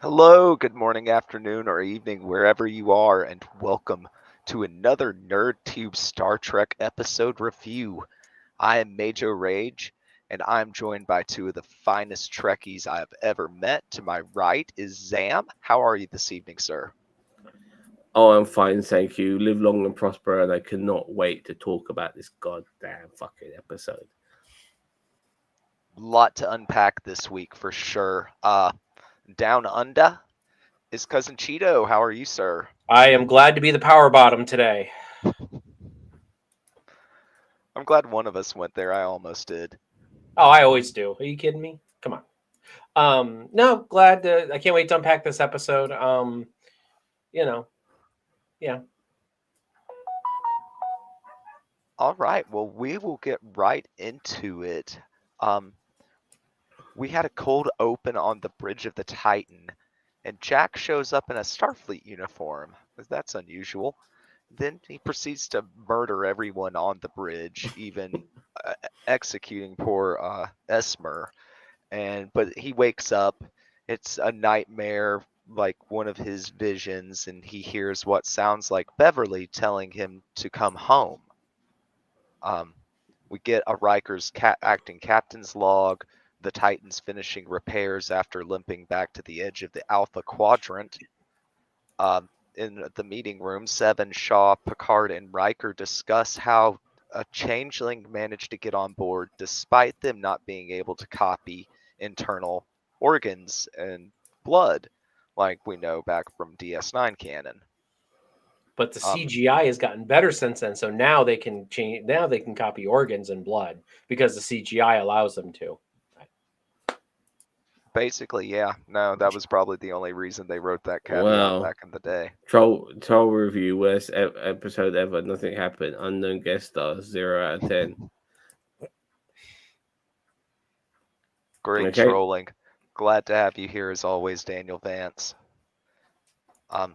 Hello, good morning, afternoon, or evening, wherever you are, and welcome to another NerdTube Star Trek episode review. I am Majo Rage, and I'm joined by two of the finest Trekkies I have ever met. To my right is Zam. How are you this evening, sir? Oh, I'm fine, thank you. Live long and prosper, and I cannot wait to talk about this goddamn fucking episode. Lot to unpack this week for sure. Down under is Cousin Cheeto. How are you, sir? I am glad to be the power bottom today. I'm glad one of us went there. I almost did. Oh, I always do. Are you kidding me? Come on. No, glad to. I can't wait to unpack this episode. You know, yeah. All right, well, we will get right into it. Um, we had a cold open on the bridge of the Titan, and Jack shows up in a Starfleet uniform. That's unusual. Then he proceeds to murder everyone on the bridge, even executing poor Esmer. But he wakes up. It's a nightmare, like one of his visions, and he hears what sounds like Beverly telling him to come home. Um, we get a Riker's acting captain's log, the Titans finishing repairs after limping back to the edge of the Alpha Quadrant. In the meeting room, Seven, Shaw, Picard, and Riker discuss how a changeling managed to get on board despite them not being able to copy internal organs and blood, like we know back from DS9 canon. But the Um, CGI has gotten better since then, so now they can change. Now they can copy organs and blood because the CGI allows them to. Basically, yeah. No, that was probably the only reason they wrote that caveat Well, back in the day. troll review, worst episode ever. Nothing happened. Unknown guest stars, 0 out of 10. Great Okay. trolling. Glad to have you here as always, Daniel Vance. Um,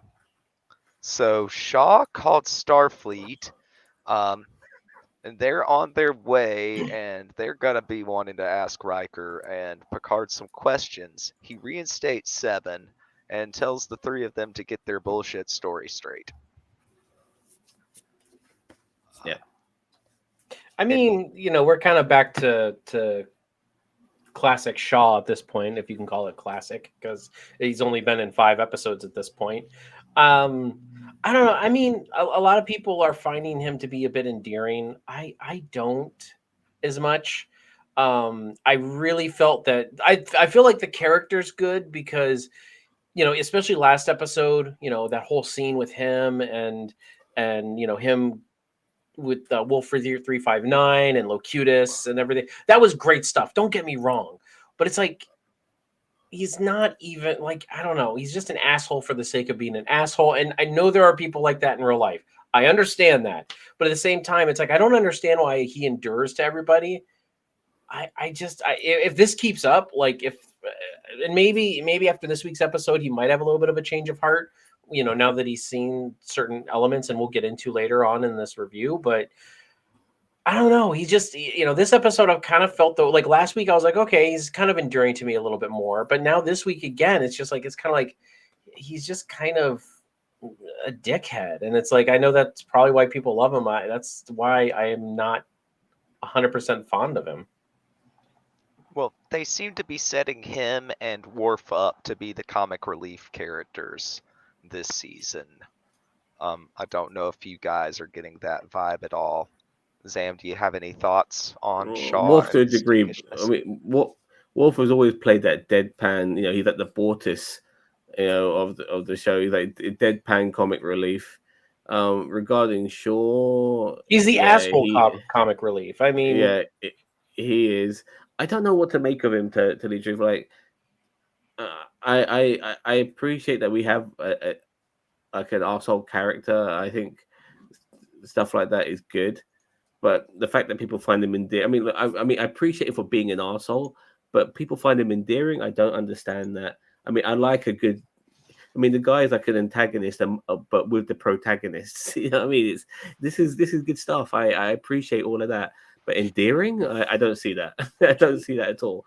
so Shaw called Starfleet, um, and they're on their way, and they're gonna be wanting to ask Riker and Picard some questions. He reinstates Seven and tells the three of them to get their bullshit story straight. Yeah. I And he mean, we're kind of back to classic Shaw at this point, if you can call it classic, because he's only been in 5 episodes at this point. Um, I don't know. I mean, a lot of people are finding him to be a bit endearing. I don't as much. I really felt that I feel like the character's good because especially last episode, that whole scene with him and him with Wolf 359 and Locutus and everything. That was great stuff. Don't get me wrong, but it's like he's not even like I don't know. He's just an asshole for the sake of being an asshole, and I know there are people like that in real life. I understand that, but at the same time, it's like I don't understand why he endures to everybody. If this keeps up, like if and maybe after this week's episode, he might have a little bit of a change of heart. Now that he's seen certain elements, and we'll get into later on in this review, but I don't know. He just, this episode I've kind of felt though, like last week I was like, okay, he's kind of enduring to me a little bit more. But now this week again, it's just like, it's kind of like he's just kind of a dickhead. And it's like, I know that's probably why people love him. That's why I am not 100% fond of him. Well, they seem to be setting him and Worf up to be the comic relief characters this season. I don't know if you guys are getting that vibe at all. Zam, do you have any thoughts on Shaw Wolf to and a his degree. I dickishness? mean, Wolf has always played that deadpan. He's like the Bortus, of the show. He's like deadpan comic relief. Regarding Shaw, He's the yeah, asshole comic relief. I mean, yeah, he is. I don't know what to make of him. To tell you the truth, like I appreciate that we have like an arsehole character. I think stuff like that is good, but the fact that people find him endearing, I mean, I mean, I appreciate it for being an arsehole, but people find him endearing. I don't understand that. I mean, I like a good. I mean, the guy is like an antagonist, but with the protagonists. You know what I mean? This is good stuff. I appreciate all of that, but endearing, I don't see that. I don't see that at all.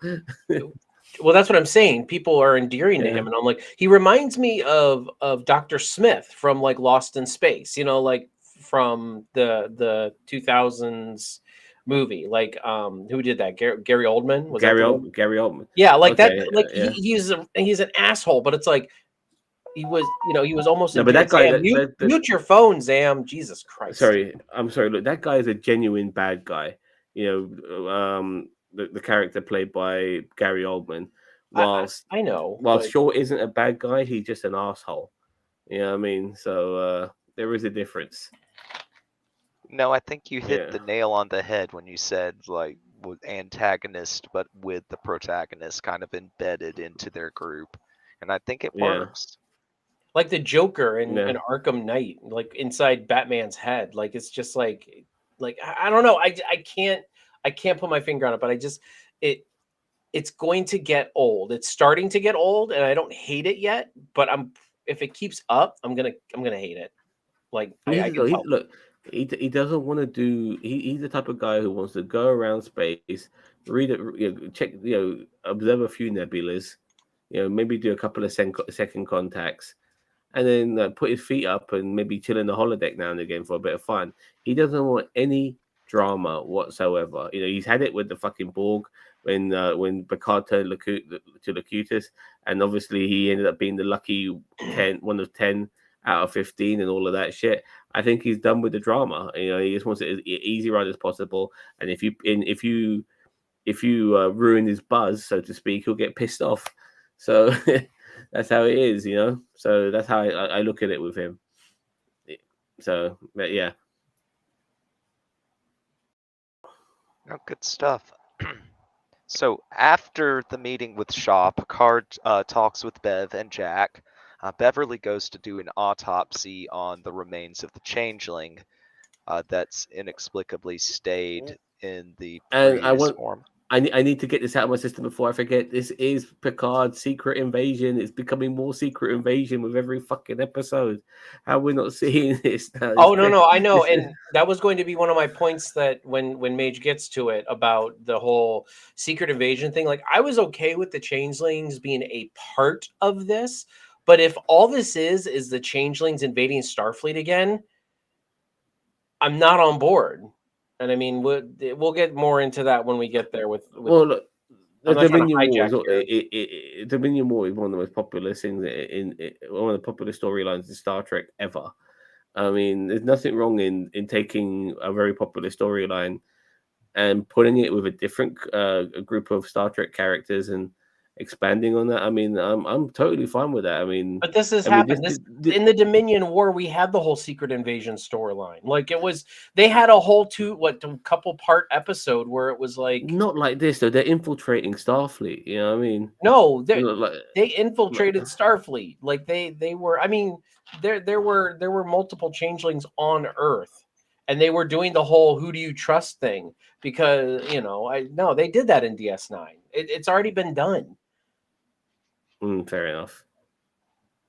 Well, that's what I'm saying. People are endearing to him, and I'm like, he reminds me of Dr. Smith from like Lost in Space, like from the 2000s movie. Like, who did that? Gary Oldman, was that the one? Gary Oldman. Yeah, like that. Okay, Like yeah. he's an asshole, but it's like he was almost No, but that endearing. guy, Sam, mute your phone, Sam. Jesus Christ. sorry, I'm sorry. Look, that guy is a genuine bad guy. The character played by Gary Oldman, whilst I know. whilst Shaw isn't a bad guy, he's just an asshole. You know what I mean? So there is a difference. No, I think you hit Yeah. the nail on the head when you said like with antagonist, but with the protagonist kind of embedded into their group, and I think it Yeah. works. Like the Joker in Yeah. Arkham Knight, like inside Batman's head. Like it's just like I don't know. I can't put my finger on it, but it's going to get old. It's starting to get old, and I don't hate it yet. But if it keeps up, I'm gonna hate it. Like I can tell. Look, he doesn't want to do. He's the type of guy who wants to go around space, read it, check, observe a few nebulas, maybe do a couple of second contacts, and then put his feet up and maybe chill in the holodeck now and again for a bit of fun. He doesn't want any drama whatsoever. He's had it with the fucking Borg when Picard turned to Locutus, and obviously he ended up being the lucky one of 10 out of 15 and all of that shit. I think he's done with the drama. He just wants it as easy ride as possible. And if you ruin his buzz, so to speak, he'll get pissed off. So that's how it is, So that's how I look at it with him. So, but yeah. Oh, good stuff. So after the meeting with Shaw, Picard talks with Bev and Jack. Beverly goes to do an autopsy on the remains of the changeling that's inexplicably stayed in the And previous form. I need to get this out of my system before I forget. This is Picard's secret invasion. It's becoming more secret invasion with every fucking episode. How we're not seeing this now? Oh no, I know, and that was going to be one of my points that when Mage gets to it about the whole secret invasion thing. Like I was okay with the changelings being a part of this, but if all this is the changelings invading Starfleet again, I'm not on board. And I mean, we'll get more into that when we get there. Well, look, the Dominion War is Dominion War is one of the most popular things in one of the popular storylines in Star Trek ever. I mean, there's nothing wrong in taking a very popular storyline and putting it with a different group of Star Trek characters and expanding on that. I mean, I'm totally fine with that. I mean, but this has happened. In the Dominion War, we had the whole secret invasion storyline. Like they had a whole couple part episode where it was like not like this though. They're infiltrating Starfleet. You know what I mean? No, they infiltrated Starfleet. Like they were. I mean, there were multiple changelings on Earth, and they were doing the whole "who do you trust" thing because they did that in DS9. It's already been done. Fair enough.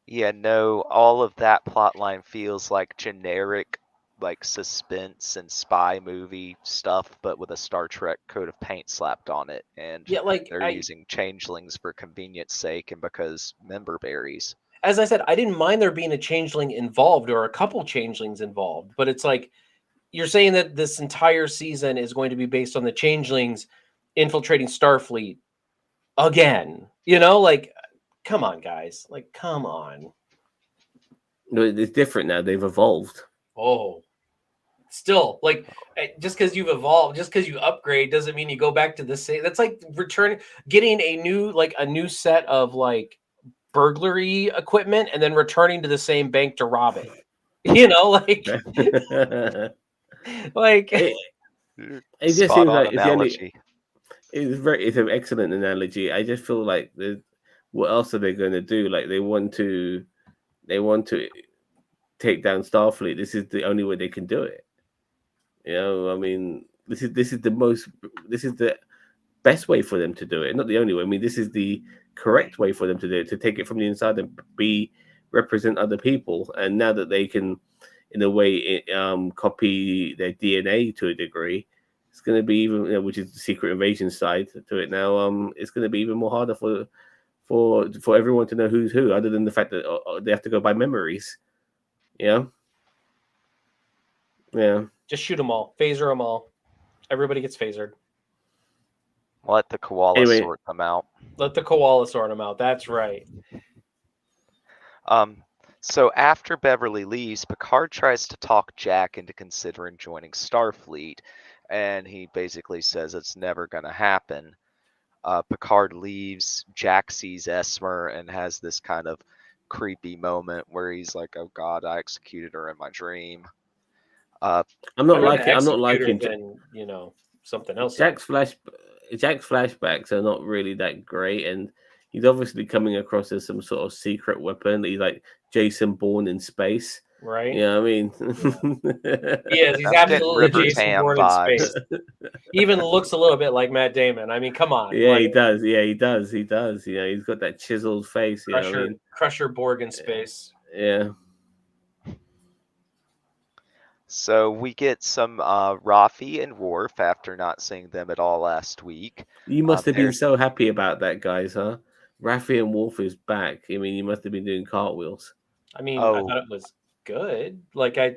Yeah, no, all of that plotline feels like generic, like suspense and spy movie stuff, but with a Star Trek coat of paint slapped on it. And yeah, like they're using changelings for convenience sake and because member berries. As I said, I didn't mind there being a changeling involved or a couple changelings involved, but it's like you're saying that this entire season is going to be based on the changelings infiltrating Starfleet again. Like, come on, guys. Like, come on. No, it's different now. They've evolved. Oh, still, like, just because you've evolved, just because you upgrade, doesn't mean you go back to the same. That's like getting a new set of like burglary equipment and then returning to the same bank to rob it. Like it just seems like it's an excellent analogy. I just feel like what else are they going to do? Like they want to take down Starfleet. This is the only way they can do it. I mean, this is the best way for them to do it. Not the only way. I mean, this is the correct way for them to do it, to take it from the inside and represent other people. And now that they can, in a way, copy their DNA to a degree, it's going to be even, which is the secret invasion side to it now. It's going to be even more harder for everyone to know who's who, other than the fact that they have to go by memories. Yeah. Just shoot them all, phaser them all. Everybody gets phasered. Let the koala sort them out. Let the koala sort them out. That's right. So after Beverly leaves, Picard tries to talk Jack into considering joining Starfleet, and he basically says it's never going to happen. Picard leaves, Jack sees Esmer and has this kind of creepy moment where he's like, "Oh God, I executed her in my dream." I'm not liking then, something else. Jack's flashbacks are not really that great, and he's obviously coming across as some sort of secret weapon. He's like Jason Bourne in space, right? Yeah, I mean, he is. He's absolutely Jason Bourne in space. He even looks a little bit like Matt Damon. I mean, come on. Yeah, he does. Yeah, he does. He does. He's got that chiseled face. Crusher Borg in space. Yeah. So we get some Rafi and Worf after not seeing them at all last week. You must have been so happy about that, guys, huh? Rafi and Worf is back. I mean, you must have been doing cartwheels. I mean, I thought it was good. Like I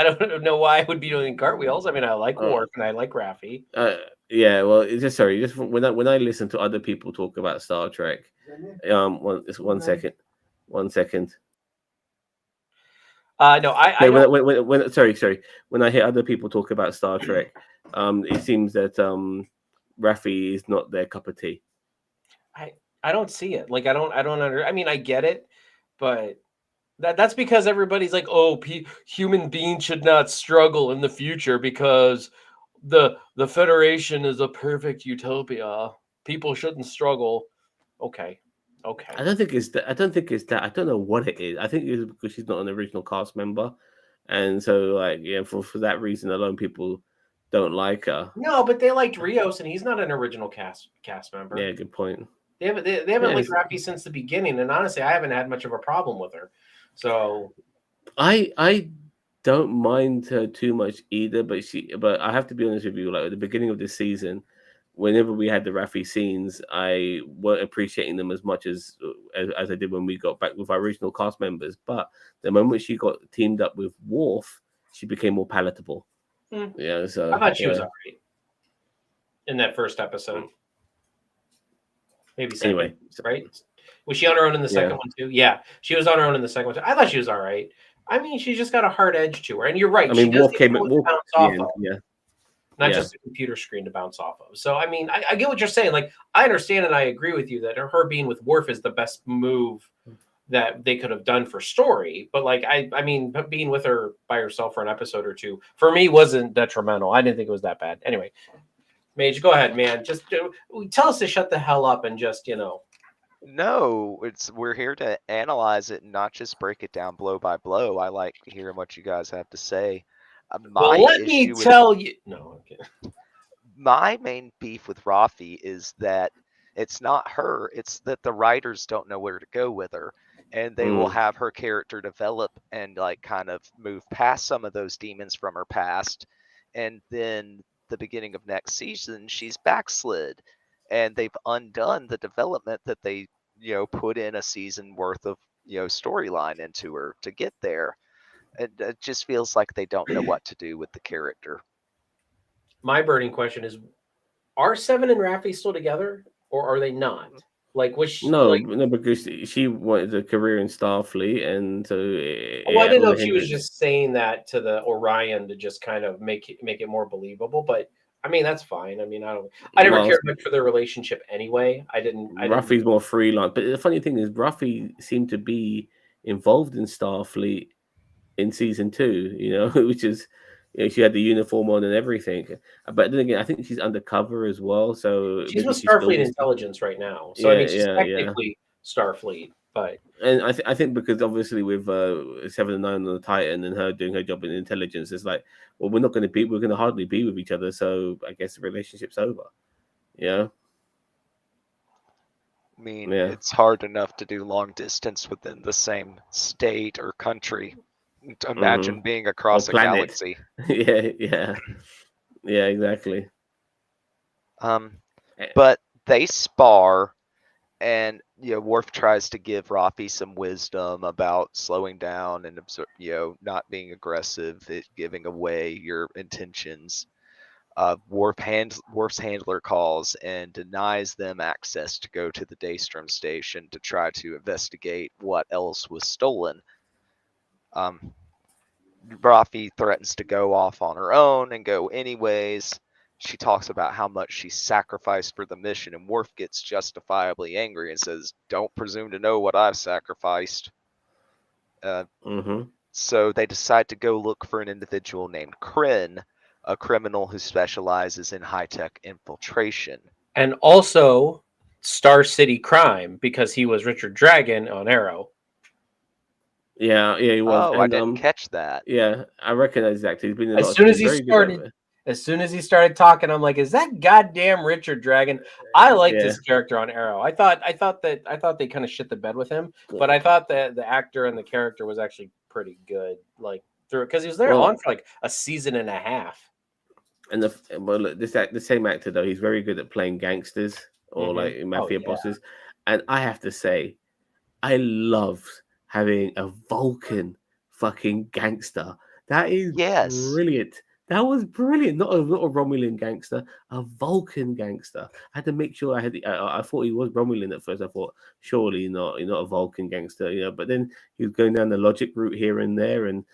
don't know why I would be doing cartwheels. I mean, I like Worf and I like Rafi. Yeah, well, just when I listen to other people talk about Star Trek, one second. No, when I hear other people talk about Star Trek, it seems that Rafi is not their cup of tea. I don't see it. Like I mean, I get it, but that's because everybody's like, oh, human beings should not struggle in the future because the Federation is a perfect utopia. People shouldn't struggle. Okay. I don't think it's that. I don't know what it is. I think it's because she's not an original cast member, and so for that reason alone, people don't like her. No, but they liked Rios, and he's not an original cast member. Yeah, good point. They haven't liked Rafi since the beginning, and honestly, I haven't had much of a problem with her. So I don't mind her too much either, but I have to be honest with you. Like at the beginning of this season, whenever we had the Rafi scenes, I weren't appreciating them as much as I did when we got back with our original cast members. But the moment she got teamed up with Worf, she became more palatable. Yeah, so I thought she was alright in that first episode. Maybe second, anyway, right? Was she on her own in the second one too? Yeah, she was on her own in the second one too. I thought she was all right. I mean, she's just got a hard edge to her, and you're right. I mean, Worf came at Worf off of. Yeah. Not just a computer screen to bounce off of. So, I mean, I get what you're saying. Like, I understand and I agree with you that her being with Worf is the best move that they could have done for story. But, like, I mean, being with her by herself for an episode or two, for me, wasn't detrimental. I didn't think it was that bad. Anyway, Mage, go ahead, man. Just tell us to shut the hell up and just, No, we're here to analyze it and not just break it down blow by blow. I like hearing what you guys have to say. Let me tell you. No, okay. My main beef with Rafi is that it's not her; it's that the writers don't know where to go with her, and they will have her character develop and kind of move past some of those demons from her past, and then the beginning of next season she's backslid, and they've undone the development that they put in a season worth of storyline into her to get there. It just feels like they don't know what to do with the character. My burning question is, are Seven and Rafi still together, or are they not? Like, was she, no, because she wanted a career in Starfleet, and so. I didn't know if she was just saying that to the Orion to just kind of make it more believable. But I mean, that's fine. I mean, I never cared much for their relationship anyway. Rafi's more freelance, but the funny thing is, Rafi seemed to be involved in Starfleet in season 2, which is she had the uniform on and everything. But then again, I think she's undercover as well. So she's with Starfleet Intelligence right now. So I mean, she's technically Starfleet, but I think because obviously with 7 and 9 on the Titan and her doing her job in intelligence, it's like, well, we're going to hardly be with each other. So I guess the relationship's over. Yeah. I mean, it's hard enough to do long distance within the same state or country. Imagine being across a galaxy. Yeah. Yeah, exactly. But they spar, and Worf tries to give Rafi some wisdom about slowing down and not being aggressive, giving away your intentions. Worf's handler calls and denies them access to go to the Daystrom station to try to investigate what else was stolen. Rafi threatens to go off on her own and go anyways. She talks about how much she sacrificed for the mission, and Worf gets justifiably angry and says, "Don't presume to know what I've sacrificed." So they decide to go look for an individual named Kryn, a criminal who specializes in high-tech infiltration. And also Star City Crime, because he was Richard Dragon on Arrow. Yeah, he was. Oh, I didn't catch that. Yeah, I recognize that actor. He's been in a lot As soon of as things. he started, as soon as he started talking, I'm like, is that goddamn Richard Dragon? I liked his character on Arrow. I thought they kind of shit the bed with him, but I thought that the actor and the character was actually pretty good, like through it, because he was there on for like a season and a half. And the same actor though, he's very good at playing gangsters or like mafia bosses. And I have to say, I loved having a Vulcan fucking gangster. That is brilliant. That was brilliant. Not a Romulan gangster, a Vulcan gangster. I had to make sure I had. I thought he was Romulan at first. I thought surely you're not a Vulcan gangster, But then he was going down the logic route here and there, and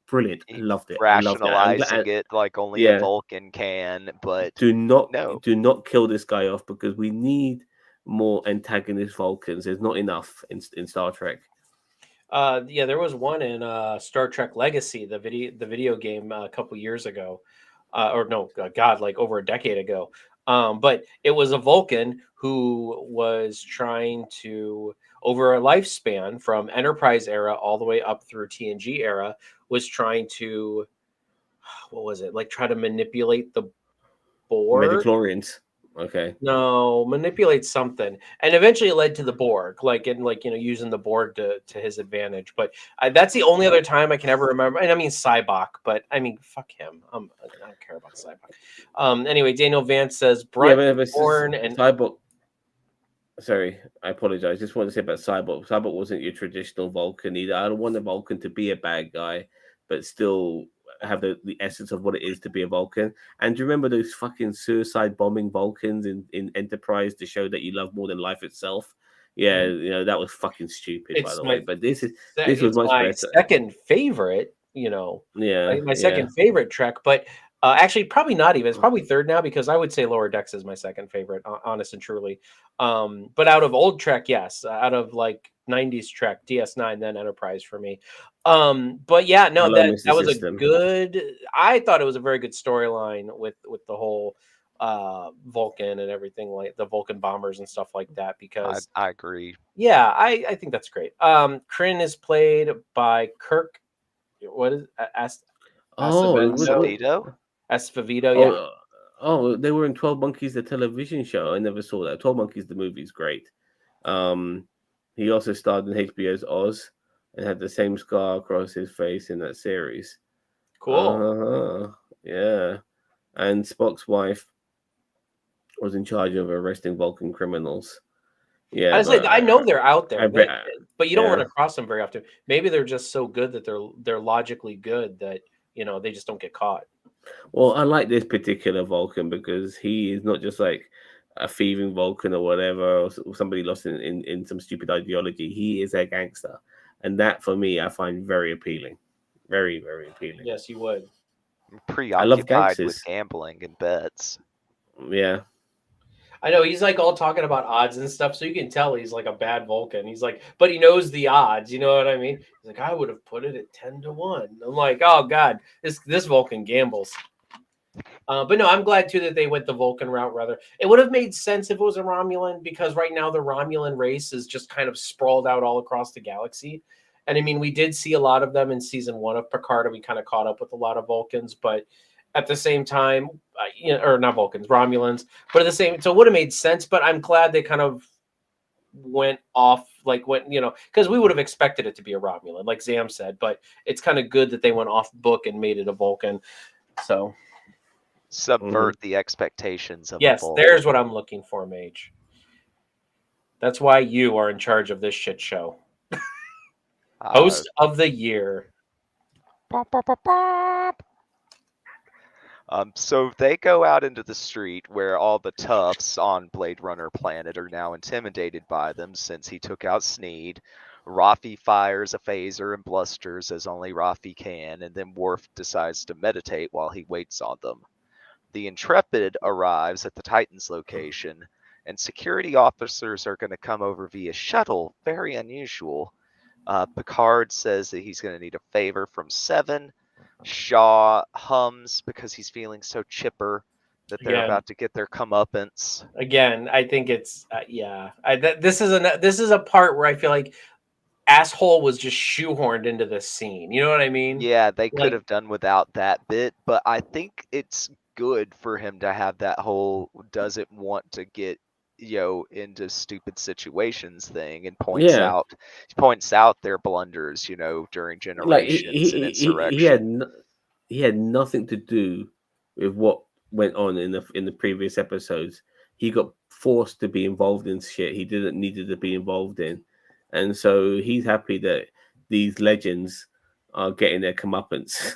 brilliant. I loved it. Rationalizing it like only a Vulcan can, but do not kill this guy off, because we need more antagonist Vulcans. There's not enough in Star Trek. There was one in Star Trek Legacy, the video game a couple years ago, like over a decade ago. But it was a Vulcan who was trying to, over a lifespan from Enterprise era all the way up through TNG era, was trying to, what was it, like try to manipulate the Borg? Midichlorians. Okay. No, manipulate something, and eventually it led to the Borg, using the Borg to his advantage. But that's the only other time I can ever remember. And I mean Cybok, but I mean fuck him. I don't care about Cybok. Anyway, Daniel Vance says Born and Cybok. Sorry, I apologize. Just want to say about Cybok. Cybok wasn't your traditional Vulcan either. I don't want the Vulcan to be a bad guy, but still have the essence of what it is to be a Vulcan. And do you remember those fucking suicide bombing Vulcans in Enterprise to show that you love more than life itself? Yeah, that was fucking stupid, by the way. But this was much my better. Second favorite, my second favorite Trek, but actually probably not even. It's probably third now, because I would say Lower Decks is my second favorite, honest and truly. But out of old Trek, yes, out of like 90s Trek, DS9, then Enterprise for me. But yeah, no, that was a good. I thought it was a very good storyline with the whole Vulcan and everything, like the Vulcan bombers and stuff like that. Because I agree. Yeah, I think that's great. Kryn is played by Kirk. What is Esposito? Esposito, yeah. Oh, they were in 12 Monkeys, the television show. I never saw that. 12 Monkeys, the movie, is great. He also starred in HBO's Oz and had the same scar across his face in that series. Cool. Yeah. And Spock's wife was in charge of arresting Vulcan criminals. Yeah, I know they're out there, but you don't run across them very often. Maybe they're just so good that they're logically good that they just don't get caught. Well, I like this particular Vulcan because he is not just like a thieving Vulcan or whatever, or somebody lost in some stupid ideology. He is a gangster, and that for me I find very appealing, very, very appealing. Yes, you would. I'm preoccupied with gambling and bets. Yeah. I know he's like all talking about odds and stuff, so you can tell he's like a bad Vulcan. He's like, but he knows the odds, you know what I mean? He's like, I would have put it at 10-1. I'm like, oh god, this Vulcan gambles. But no, I'm glad too that they went the Vulcan route. Rather, it would have made sense if it was a Romulan, because right now the Romulan race is just kind of sprawled out all across the galaxy. And I mean, we did see a lot of them in season 1 of Picard, and we kind of caught up with a lot of Vulcans, but at the same time, or not Vulcans, Romulans, but at the same, so it would have made sense. But I'm glad they kind of went off, because we would have expected it to be a Romulan, like Zam said. But it's kind of good that they went off book and made it a Vulcan. So, subvert the expectations of a Yes, Vulcan. there's what I'm looking for, Mage. That's why you are in charge of this shit show. Host of the year. So they go out into the street where all the toughs on Blade Runner planet are now intimidated by them since he took out Sneed. Rafi fires a phaser and blusters as only Rafi can, and then Worf decides to meditate while he waits on them. The Intrepid arrives at the Titan's location, and security officers are going to come over via shuttle. Very unusual. Picard says that he's going to need a favor from Seven. Shaw hums because he's feeling so chipper that they're about to get their comeuppance. Again, I think it's this is a part where I feel like asshole was just shoehorned into this scene. You know what I mean? Yeah, they could have done without that bit, but I think it's good for him to have that whole doesn't want to get into stupid situations thing, and points out their blunders, during generations and insurrection. He had nothing to do with what went on in the previous episodes. He got forced to be involved in shit he didn't needed to be involved in, and so he's happy that these legends are getting their comeuppance.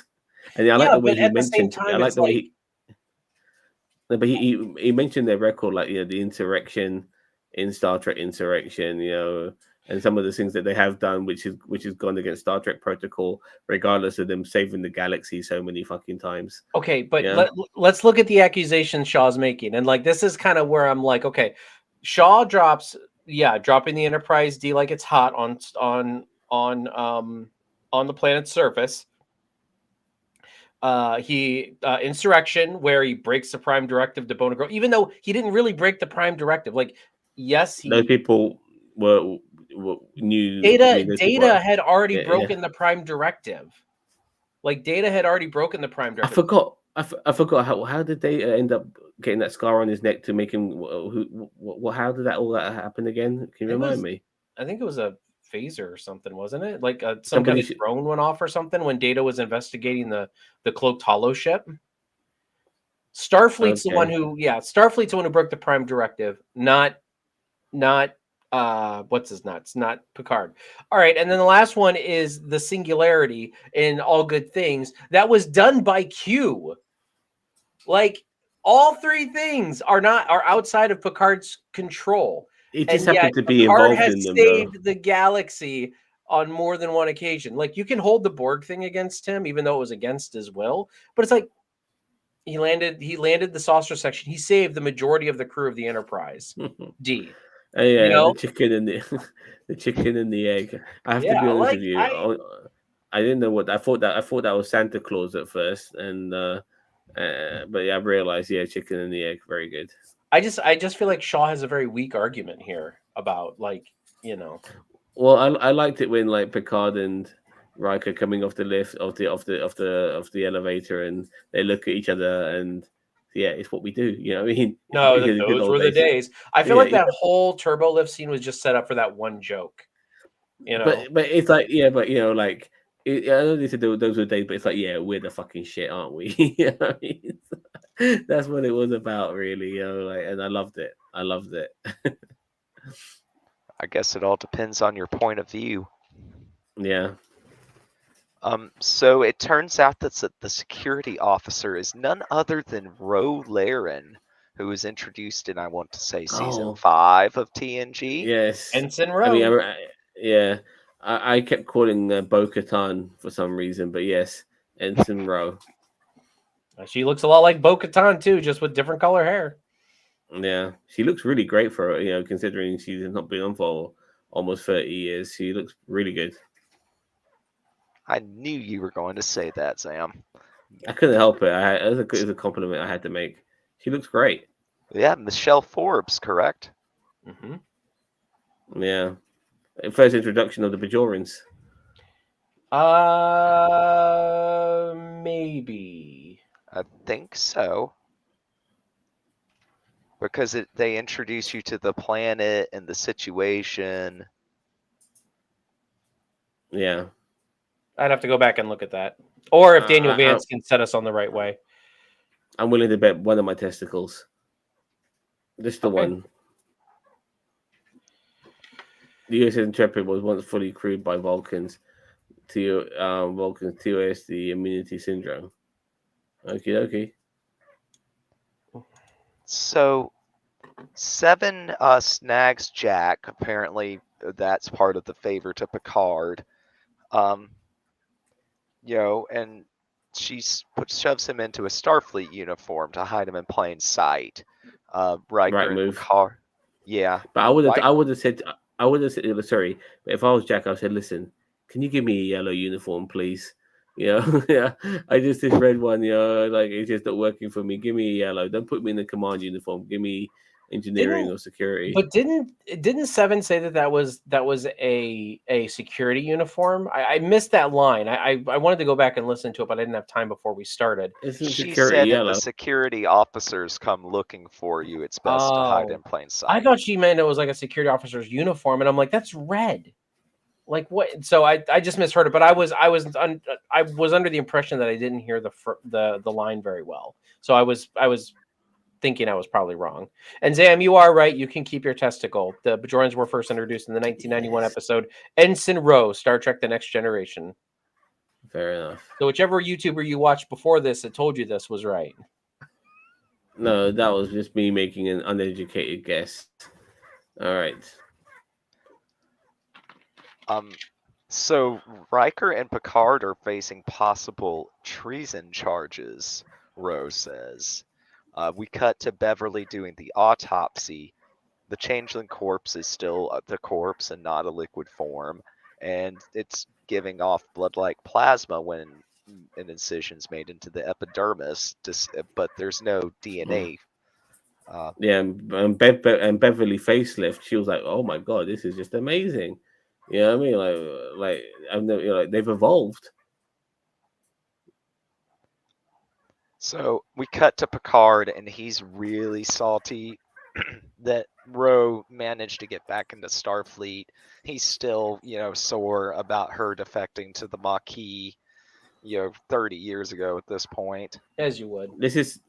And I like the way he mentioned. I like the way he. But he mentioned their record, like the Insurrection in Star Trek Insurrection, and some of the things that they have done, which is gone against Star Trek protocol, regardless of them saving the galaxy so many fucking times. Okay, but let's look at the accusations Shaw's making, and this is kind of where I'm like, okay, Shaw dropping the Enterprise D like it's hot on the planet's surface. Insurrection, where he breaks the Prime Directive to Bonagro, even though he didn't really break the Prime Directive. Those people knew. Data had already broken the Prime Directive. Data had already broken the Prime Directive. I forgot how did Data end up getting that scar on his neck to make him? How did that all happen again? Can you remind me? I think it was a phaser or something, wasn't it? Some kind of drone went off or something when Data was investigating the cloaked hollow ship. Starfleet's the one who broke the Prime Directive, not what's his nuts, not Picard. All right, and then the last one is the Singularity in All Good Things. That was done by Q. All three things are outside of Picard's control. It just happened to be involved in them. Saved the galaxy on more than one occasion. You can hold the Borg thing against him, even though it was against his will. But it's he landed the saucer section. He saved the majority of the crew of the Enterprise D. The chicken and the chicken and the egg. I have to be honest with you. I didn't know what I thought that was Santa Claus at first, and but I've realized chicken and the egg, very good. I just feel like Shaw has a very weak argument here about Well, I liked it when Picard and Riker coming off the lift of the elevator, and they look at each other, and it's what we do. You know what I mean? No, those were the days. I feel like that whole turbo lift scene was just set up for that one joke. But it's I know they said those were days, but it's we're the fucking shit, aren't we? You know what I mean? That's what it was about, really. And I loved it. I guess it all depends on your point of view. Yeah. So it turns out that the security officer is none other than Ro Laren, who was introduced in, I want to say, season 5 of TNG. Yes. Ensign Ro. I kept calling Bo-Katan for some reason, but yes, Ensign Ro. She looks a lot like Bo-Katan too, just with different color hair. Yeah, she looks really great for considering she's not been on for almost 30 years. She looks really good. I knew you were going to say that, Sam. I couldn't help it. It was a compliment I had to make. She looks great. Yeah, Michelle Forbes, correct? Mm-hmm. Yeah. First introduction of the Bajorans. Maybe. I think so. Because they introduce you to the planet and the situation. Yeah. I'd have to go back and look at that. Or if Daniel Vance can set us on the right way. I'm willing to bet one of my testicles. Just the Okay. one. The USS Intrepid was once fully crewed by Vulcans. Vulcans TOS the immunity syndrome. Okay. So Seven snags Jack. Apparently, that's part of the favor to Picard. Um, and she shoves him into a Starfleet uniform to hide him in plain sight. Riker Right and move. Picard. Yeah, But I would have said, sorry. But if I was Jack, I would say, listen, can you give me a yellow uniform, please? Yeah. I just this red one, like it's just not working for me. Give me a yellow. Don't put me in the command uniform. Give me engineering Didn't or security. but didn't Seven say that was a security uniform? I missed that line. I wanted to go back and listen to it, but I didn't have time before we started. Isn't she security said if the yellow? security officers come looking for you, it's best to hide in Oh, plain I sight. thought she meant it was like a security officer's uniform, and I'm like, that's red. Like what? So I just misheard it, but I was under the impression that I didn't hear the line very well. So I was thinking I was probably wrong. And Zam, you are right. You can keep your testicle. The Bajorans were first introduced in the 1991 Yes. episode Ensign Rowe, Star Trek: The Next Generation. Fair enough. So whichever YouTuber you watched before this that told you this was right. No, that was just me making an uneducated guess. All right. So Riker and Picard are facing possible treason charges, Rose says. We cut to Beverly doing the autopsy. The changeling corpse is still the corpse and not a liquid form, and it's giving off blood-like plasma when an incision's made into the epidermis, but there's no DNA. Yeah, and Beverly facelift. She was like, "Oh my god, this is just amazing." You know what I mean? Like I've never, they've evolved. So we cut to Picard, and he's really salty that Roe managed to get back into Starfleet. He's still, sore about her defecting to the Maquis, 30 years ago at this point. As you would. This is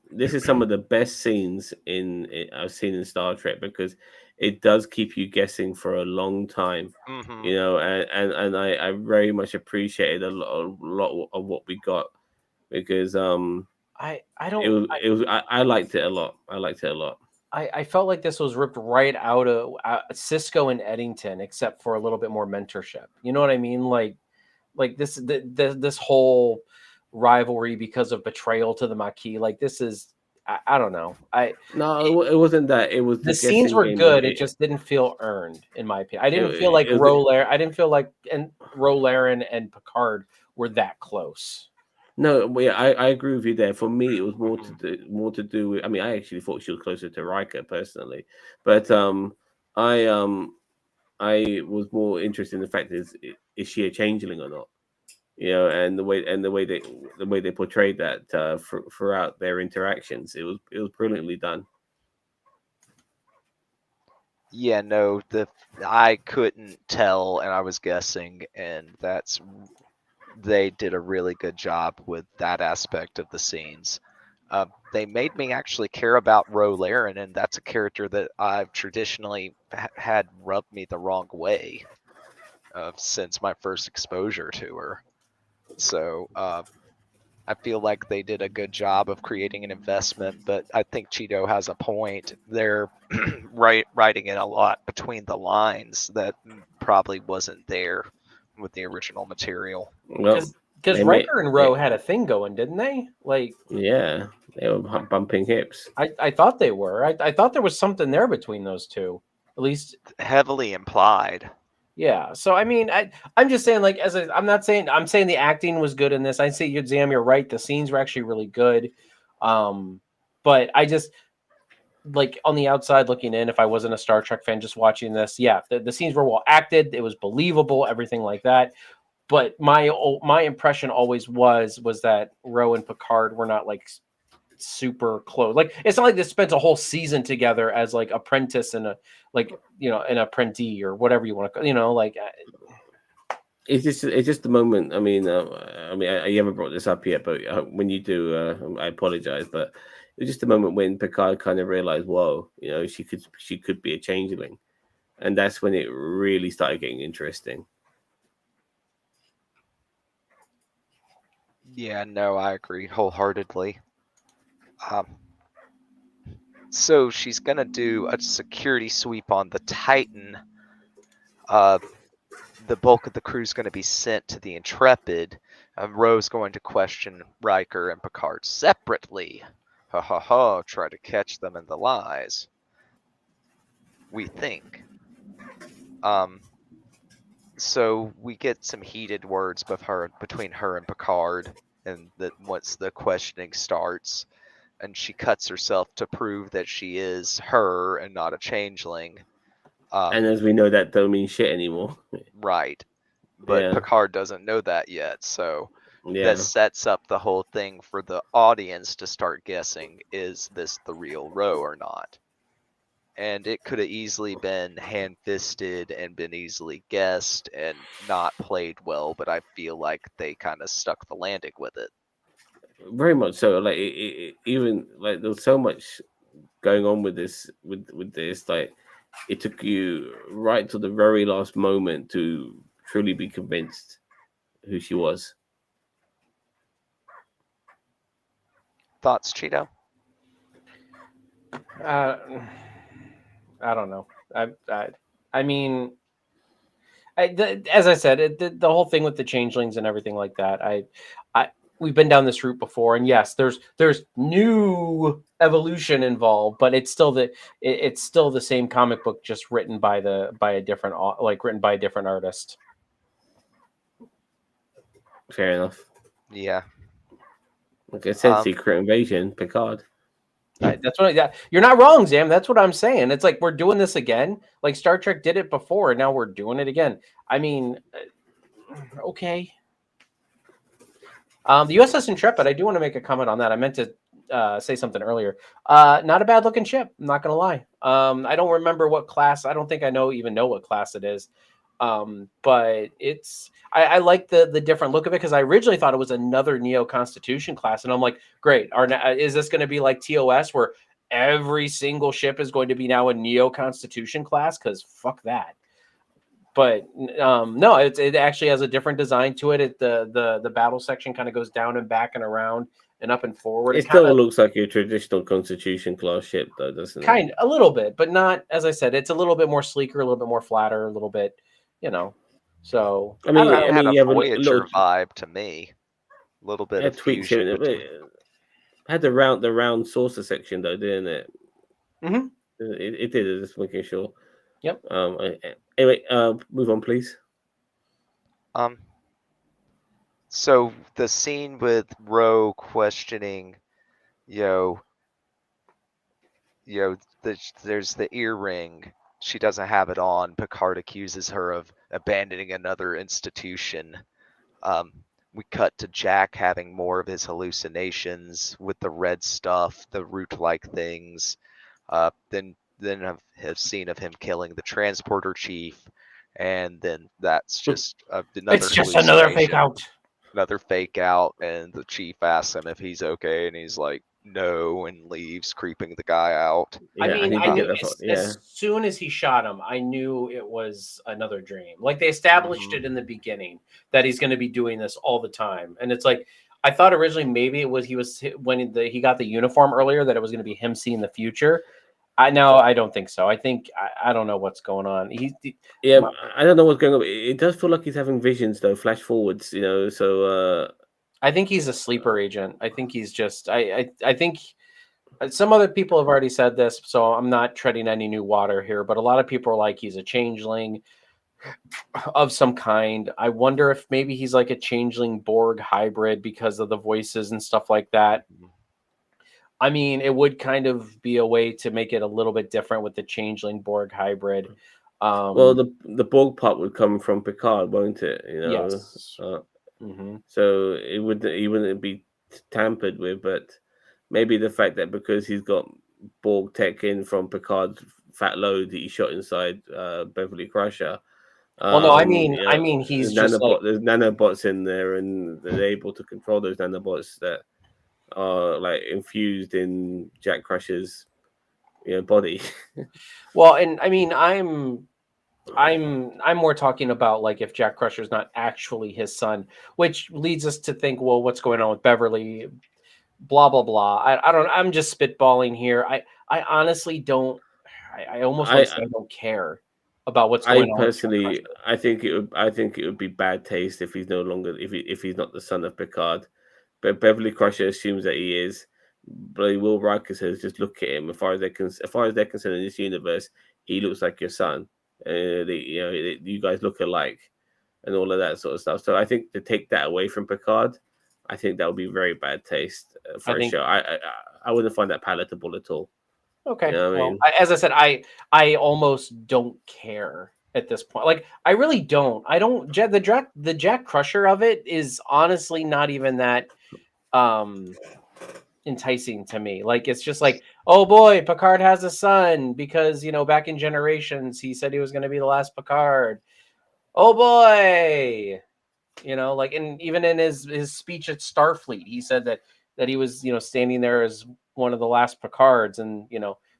some of the best scenes I've seen in Star Trek because it does keep you guessing for a long time. Mm-hmm. And I very much appreciated a lot of what we got because I don't. I liked it a lot. I felt like this was ripped right out of Cisco and Eddington, except for a little bit more mentorship. You know what I mean? Like this whole rivalry because of betrayal to the Maquis. Like this is, I don't know. It wasn't that. It was the scenes guessing were game good. of It just didn't feel earned, in my opinion. I didn't It- feel like it was- Roller. I didn't feel like Rolaren and Picard were that close. No, yeah, I agree with you there. For me, it was more to do with. I mean, I actually thought she was closer to Riker personally, but I I was more interested in the fact is she a changeling or not? And the way they portrayed that throughout their interactions, it was brilliantly done. Yeah, no, I couldn't tell, and I was guessing, and they did a really good job with that aspect of the scenes. They made me actually care about Ro Laren, and that's a character that I've traditionally had rubbed me the wrong way since my first exposure to her. So I feel like they did a good job of creating an investment, but I think Cheeto has a point. They're writing it a lot between the lines that probably wasn't there with the original material. Well, Because Riker and Roe had a thing going, didn't they? Like, yeah, they were bumping hips. I thought they were. I thought there was something there between those two, at least heavily implied. Yeah. So I mean, I'm just saying, like, I'm saying the acting was good in this. I say Zam, you're right. The scenes were actually really good. But I just like on the outside looking in, if I wasn't a Star Trek fan, just watching this, yeah, the scenes were well acted. It was believable, everything like that. But my impression always was that Roe and Picard were not like super close. Like it's not like they spent a whole season together as like apprentice and an apprentice or whatever you want to, like. it's just the moment. I mean, I haven't brought this up yet, but when you do, I apologize. But it's just the moment when Picard kind of realized, whoa, she could be a changeling, and that's when it really started getting interesting. Yeah, no, I agree wholeheartedly. So she's gonna do a security sweep on the Titan. The bulk of the crew's going to be sent to the Intrepid. Ro's going to question Riker and Picard separately. Ha ha ha, try to catch them in the lies. We think. So we get some heated words between her and Picard, and that once the questioning starts, and she cuts herself to prove that she is her and not a changeling. And as we know, that don't mean shit anymore. Right. But Yeah, Picard doesn't know that yet, so that yeah. sets up the whole thing for the audience to start guessing, is this the real Ro or not? And it could have easily been hand-fisted and been easily guessed and not played well, but I feel like they kind of stuck the landing with it. Very much so. Like even like there was so much going on with this with this. Like it took you right to the very last moment to truly be convinced who she was. Thoughts, Cheeto? Uh, I don't know. I mean, as I said, the whole thing with the changelings and everything like that. We've been down this route before, and yes, there's new evolution involved, but it's still the same comic book, just written by a different written by a different artist. Fair enough. Yeah. Like I said, Secret Invasion, Picard. That's what you're not wrong, Zam. That's what I'm saying. It's like we're doing this again. Like Star Trek did it before, and now we're doing it again. I mean, okay. The USS Intrepid, I do want to make a comment on that. I meant to say something earlier. Not a bad looking ship. I'm not gonna lie. I don't remember what class. I don't think I even know what class it is. But I like the different look of it, because I originally thought it was another Neo Constitution class, and I'm like, great. Is this going to be like TOS, where every single ship is going to be now a Neo Constitution class? Because fuck that. But no, it actually has a different design to it. The battle section kind of goes down and back and around and up and forward. It still looks like a traditional Constitution class ship, though, doesn't it? Kind a little bit, but not, as I said, it's a little bit more sleeker, a little bit more flatter, a little bit, So I mean, it had a you have Voyager vibe to me. A little bit of tweaks fusion in between. it. Had the round saucer section though, didn't it? Mm-hmm. It did. Just making sure. Yep. Anyway, move on, please. So the scene with Ro questioning, there's the earring. She doesn't have it on. Picard accuses her of abandoning another institution. We cut to Jack having more of his hallucinations with the red stuff, the root-like things. Then have seen of him killing the transporter chief, and then that's just another. It's just another fake out. Another fake out, and the chief asks him if he's okay, and he's like, no, and leaves, creeping the guy out. Yeah, I knew as soon as he shot him, I knew it was another dream. Like, they established it in the beginning that he's going to be doing this all the time, and it's like, I thought originally maybe it was when he got the uniform earlier, that it was going to be him seeing the future. I don't think so. I think I don't know what's going on. I don't know what's going on. It does feel like he's having visions though, flash forwards. So I think he's a sleeper agent. I think he's just. I think some other people have already said this, so I'm not treading any new water here. But a lot of people are like, he's a changeling of some kind. I wonder if maybe he's like a changeling Borg hybrid because of the voices and stuff like that. I mean, it would kind of be a way to make it a little bit different with the changeling Borg hybrid. Well, the Borg part would come from Picard, won't it? Yes. So he wouldn't be tampered with, but maybe the fact that because he's got Borg tech in from Picard's fat load that he shot inside Beverly Crusher, Well, no, You know, I mean, he's just like, there's nanobots in there, and they're able to control those nanobots that are like infused in Jack Crusher's body. well, and I mean, I'm more talking about like if Jack Crusher's not actually his son, which leads us to think, well, what's going on with Beverly? Blah blah blah. I don't. I'm just spitballing here. I honestly don't. I almost want to say I don't care about what's I going on with Jack personally, Crusher. I think it would be bad taste if he's no longer if he's not the son of Picard. But Beverly Crusher assumes that he is. But Will Riker says, just look at him. As far as they're concerned in this universe, he looks like your son. You guys look alike, and all of that sort of stuff. So I think to take that away from Picard, I think that would be very bad taste I for a think show. I wouldn't find that palatable at all. You okay. know what I Well, mean? as I said, I almost don't care at this point. Like I really don't. I don't. The Jack Crusher of it is honestly not even that um enticing to me. Like it's just like, oh boy, Picard has a son because back in Generations he said he was going to be the last Picard. Oh boy, like, and even in his speech at Starfleet, he said that he was standing there as one of the last Picards, and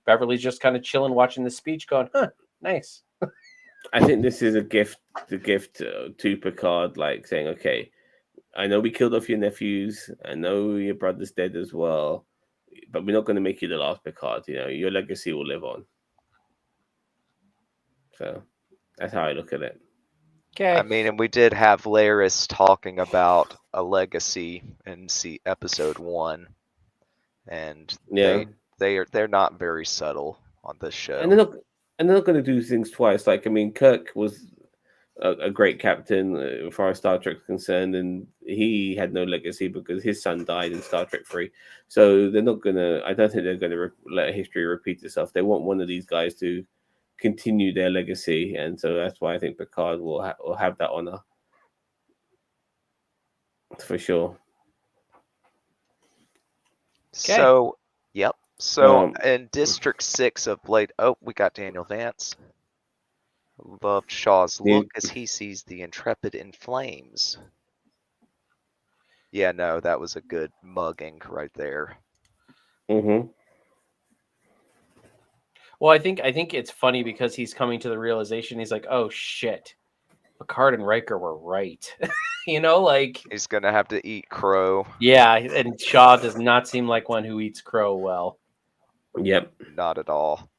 Beverly's just kind of chilling, watching the speech, going, "Huh, nice." I think this is the gift to Picard, like saying, okay, I know we killed off your nephews. I know your brother's dead as well, but we're not going to make you the last Picard. Your legacy will live on. So that's how I look at it. Okay. I mean, and we did have Laris talking about a legacy in episode 1, and Yeah, they're not very subtle on this and show. they're not going to do things twice. Like, I mean, Kirk was a great captain as far as Star Trek's concerned, and he had no legacy because his son died in Star Trek 3. So they're not gonna. I don't think they're gonna let history repeat itself. They want one of these guys to continue their legacy, and so that's why I think Picard will have that honor for sure. So, yep. So Um, in District 6 of Blade, oh, we got Daniel Vance. Loved Shaw's look as he sees the Intrepid in flames. Yeah, no, that was a good mugging right there. mm-hmm. Well, I think it's funny because he's coming to the realization. He's like, "Oh shit, Picard and Riker were right." Like He's gonna have to eat crow. yeah, and Shaw does not seem like one who eats crow well. Yep. Not at all.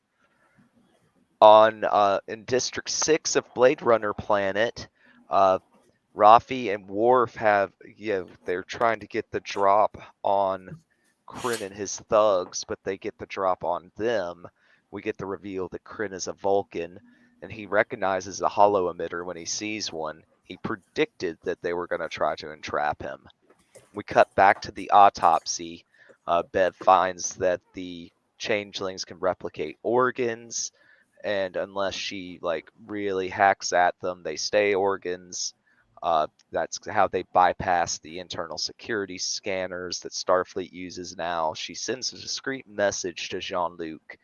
In District 6 of Blade Runner Planet, Rafi and Worf they're trying to get the drop on Kryn and his thugs, but they get the drop on them. We get the reveal that Kryn is a Vulcan, and he recognizes a hollow emitter when he sees one. He predicted that they were going to try to entrap him. We cut back to the autopsy. Bev finds that the changelings can replicate organs, and unless she really hacks at them, they stay organs. That's how they bypass the internal security scanners that Starfleet uses now. She sends a discreet message to Jean-Luc,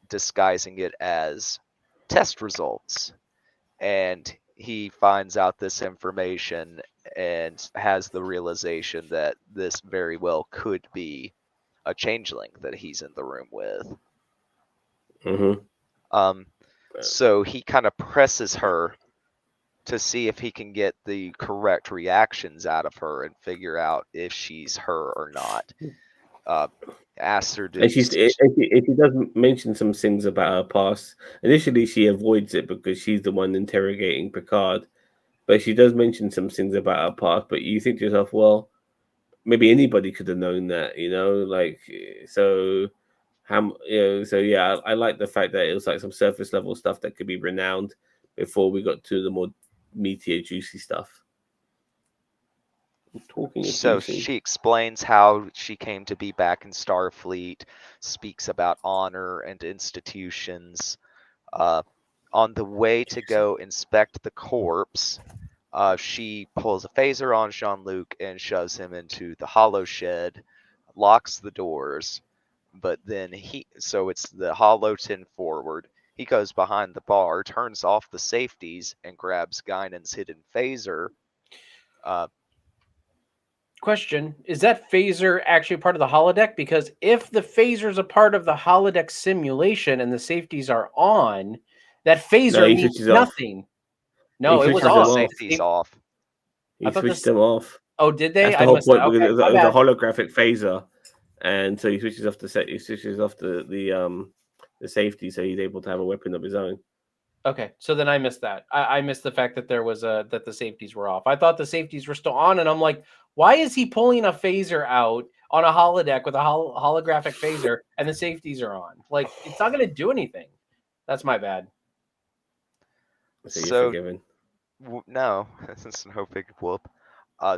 disguising it as test results, and he finds out this information and has the realization that this very well could be a changeling that he's in the room with. Mm-hmm. So he kind of presses her to see if he can get the correct reactions out of her and figure out if she's her or not. Asks her to. And she does mention some things about her past. Initially, she avoids it because she's the one interrogating Picard. But she does mention some things about her past. But you think to yourself, well, maybe anybody could have known that, so so yeah, I like the fact that it was like some surface level stuff that could be renowned before we got to the more meatier, juicy stuff. So she explains how she came to be back in Starfleet, speaks about honor and institutions. On the way to go inspect the corpse, she pulls a phaser on Jean-Luc and shoves him into the hollow shed, locks the doors, but then so it's the hollow 10 forward. He goes behind the bar, turns off the safeties, and grabs Guinan's hidden phaser. Question: is that phaser actually part of the holodeck? Because if the phaser is a part of the holodeck simulation and the safeties are on, that phaser he means switches off. nothing. No, He it was switches the them off. off. safety's off. I He thought switched this. them off. Oh, did they? That's the I whole must. point. Okay, Because my it was a bad. holographic phaser, and so he switches off the safety, so he's able to have a weapon of his own. Okay, so then I missed that. I missed the fact that there was that the safeties were off. I thought the safeties were still on, and I'm like, why is he pulling a phaser out on a holodeck with a holographic phaser and the safeties are on? Like, it's not going to do anything. That's my bad. So you're So forgiven. no, it's no big whoop.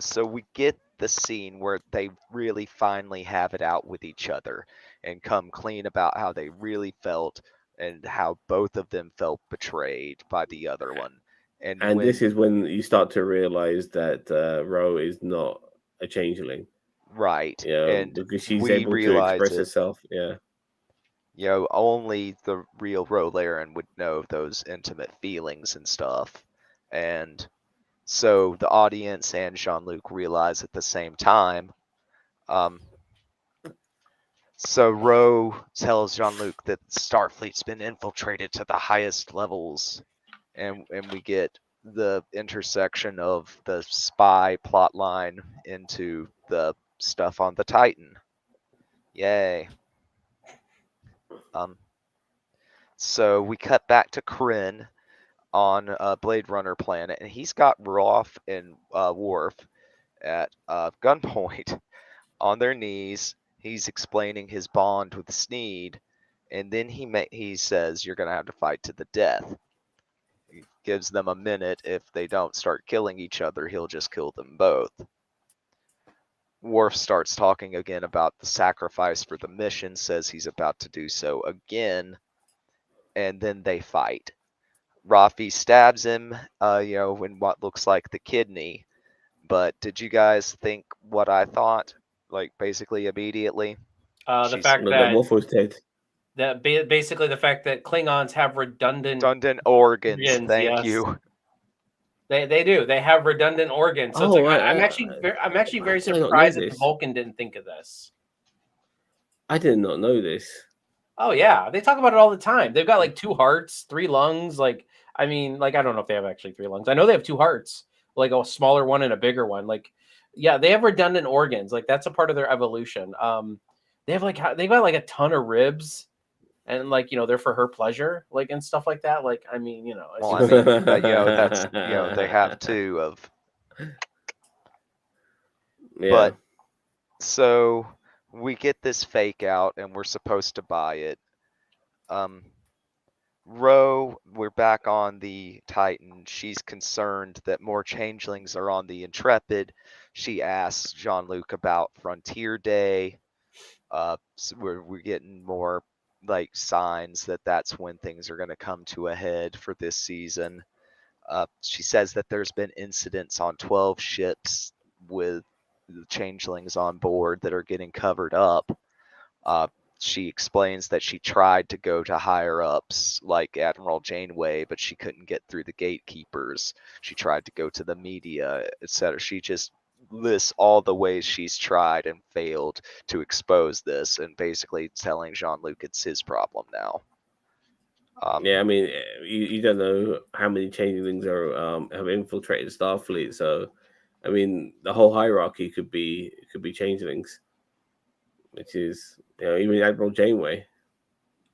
So we get the scene where they really finally have it out with each other and come clean about how they really felt and how both of them felt betrayed by the other one. And when this is when you start to realize that Ro is not a changeling. right, and because she's we able to realize express it, herself. Yeah. only the real Rolaren would know those intimate feelings and stuff. And so the audience and Jean-Luc realize at the same time. So Ro tells Jean-Luc that Starfleet's been infiltrated to the highest levels, and we get the intersection of the spy plot line into the stuff on the Titan. Yay. So we cut back to Kryn on Blade Runner planet, and he's got Worf and Worf at gunpoint on their knees. He's explaining his bond with Sneed, and then he says, "You're gonna have to fight to the death." He gives them a minute. If they don't start killing each other, he'll just kill them both. Worf starts talking again about the sacrifice for the mission, says he's about to do so again, and then they fight. Rafi stabs him, in what looks like the kidney. But did you guys think what I thought? Like basically immediately. The fact The that Wolf was dead. basically the fact that Klingons have redundant organs. Thank yes. you. They do. They have redundant organs. So it's like I'm actually very surprised that the Vulcan didn't think of this. I did not know this. Oh yeah, they talk about it all the time. They've got like 2 hearts, 3 lungs. Like I don't know if they have actually 3 lungs. I know they have 2 hearts, like a smaller one and a bigger one. Like, yeah, they have redundant organs. Like that's a part of their evolution. They've got like a ton of ribs, and like they're for her pleasure, like and stuff like that. Like that's they have 2 of. Yeah. But so we get this fake out, and we're supposed to buy it. Ro, we're back on the Titan. She's concerned that more changelings are on the Intrepid. She asks Jean-Luc about Frontier Day. So we're getting more like signs that that's when things are going to come to a head for this season. She says that there's been incidents on 12 ships with the changelings on board that are getting covered up. She explains that she tried to go to higher ups like Admiral Janeway, but she couldn't get through the gatekeepers. She tried to go to the media, etc. She just lists all the ways she's tried and failed to expose this, and basically telling Jean-Luc it's his problem now. Yeah, I mean, you don't know how many changelings have infiltrated Starfleet, so I mean, the whole hierarchy could be changelings, which is even Admiral Janeway.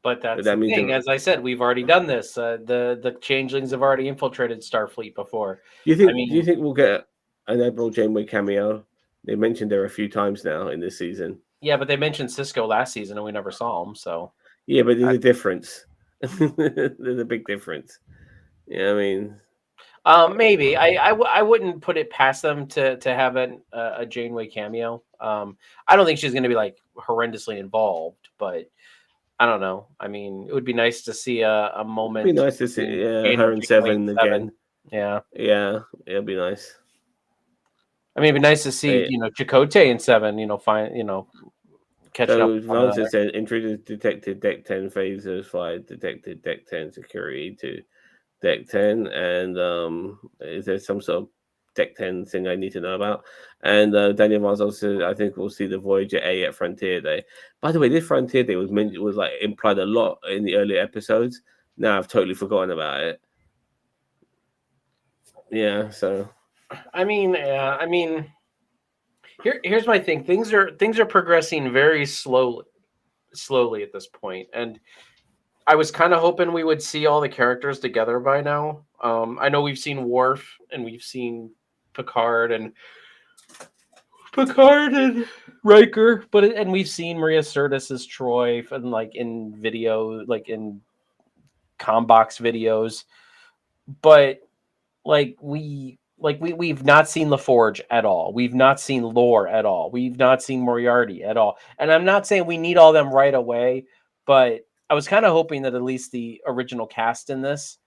But that's the thing. As I said, we've already done this. The changelings have already infiltrated Starfleet before. Do you think we'll get an Admiral Janeway cameo? They mentioned her a few times now in this season. Yeah, but they mentioned Cisco last season, and we never saw him. So yeah, but there's a difference. There's a big difference. Yeah, I mean, maybe I wouldn't put it past them to have a Janeway cameo. I don't think she's going to be like horrendously involved, but I don't know. I mean, it would be nice to see a moment. It'd be nice to see her and Seven again. Yeah, it'd be nice. I mean, it'd be nice to see Chakotay and Seven. catching up So with one another. Vanessa said intruders detected deck 10 phasers fired, detected deck 10 security to deck 10, and is there some sort of deck 10 thing I need to know about? And Daniel Vaz also said, I think we'll see the Voyager A at Frontier Day. By the way, this Frontier Day was like implied a lot in the earlier episodes. Now I've totally forgotten about it. Yeah, so I mean, here's my thing. Things are progressing very slowly at this point, and I was kind of hoping we would see all the characters together by now. I know we've seen Worf and we've seen Picard and Riker, and we've seen Maria Sirtis as Troy and like in video, like in Combox videos, but we've not seen LaForge at all. We've not seen Lore at all. We've not seen Moriarty at all. And I'm not saying we need all them right away, but I was kind of hoping that at least the original cast in this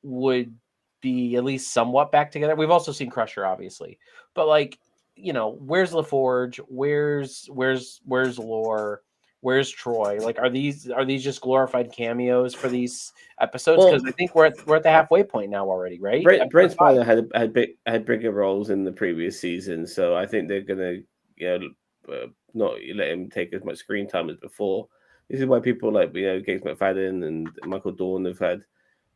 would be at least somewhat back together. We've also seen Crusher, obviously, but like, where's LaForge? Where's Lore? Where's Troy? Like, are these just glorified cameos for these episodes? Because I think we're at the halfway point now already, right? Brent Spiner had bigger roles in the previous season, so I think they're gonna not let him take as much screen time as before. This is why people like Gates McFadden and Michael Dorn have had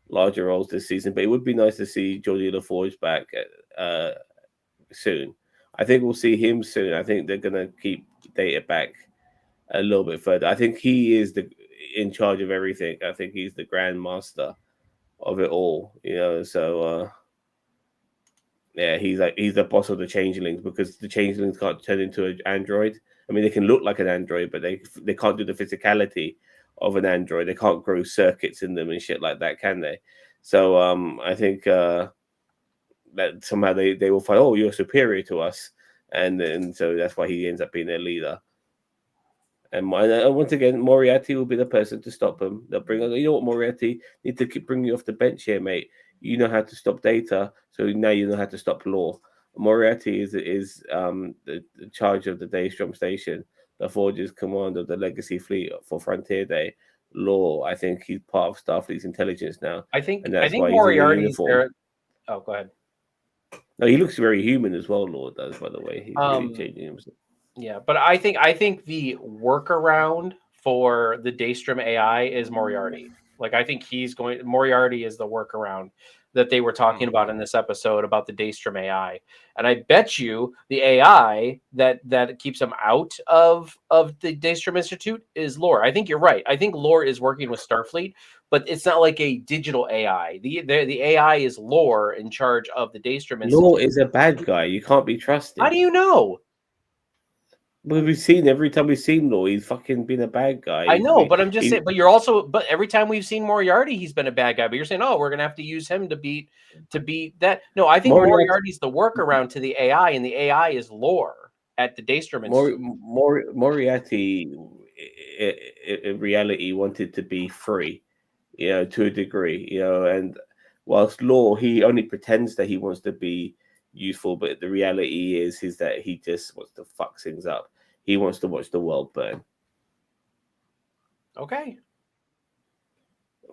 larger roles this season. But it would be nice to see Geordi LaForge back soon. I think we'll see him soon. I think they're gonna keep Data back a little bit further. I think he is in charge of everything. I think he's the grand master of it all. So yeah, he's the boss of the changelings, because the changelings can't turn into an android. I mean, they can look like an android, but they can't do the physicality of an android. They can't grow circuits in them and shit like that, can they? So I think that somehow they will find, oh, you're superior to us, and so that's why he ends up being their leader. And once again, Moriarty will be the person to stop him. They'll bring, what, Moriarty, need to keep bringing you off the bench here, mate. You know how to stop Data, so now you know how to stop Lore. Moriarty is the charge of the Daystrom station, the Forge's command of the Legacy Fleet for Frontier Day. Lore, I think he's part of Starfleet's intelligence now. I think and that's why Moriarty's he's in the uniform. there. Oh, go ahead. No, he looks very human as well. Lore does, by the way. He's really changing himself. Yeah, but I think the workaround for the Daystrom AI is Moriarty. Like, I think Moriarty is the workaround that they were talking about in this episode about the Daystrom AI. And I bet you the AI that keeps him out of the Daystrom Institute is Lore. I think you're right. I think Lore is working with Starfleet, but it's not like a digital AI. The AI is Lore in charge of the Daystrom Institute. Lore is a bad guy. You can't be trusted. How do you know? Well, every time we've seen Law, he's fucking been a bad guy. I know, but I'm just saying. But every time we've seen Moriarty, he's been a bad guy. But you're saying, oh, we're gonna have to use him to beat that. No, I think Moriarty's the workaround to the AI, and the AI is Lore at the Daystrom Institute. Moriarty, in reality, wanted to be free, to a degree, and whilst Law, he only pretends that he wants to be useful, but the reality is that he just wants to fuck things up. He wants to watch the world burn. Okay.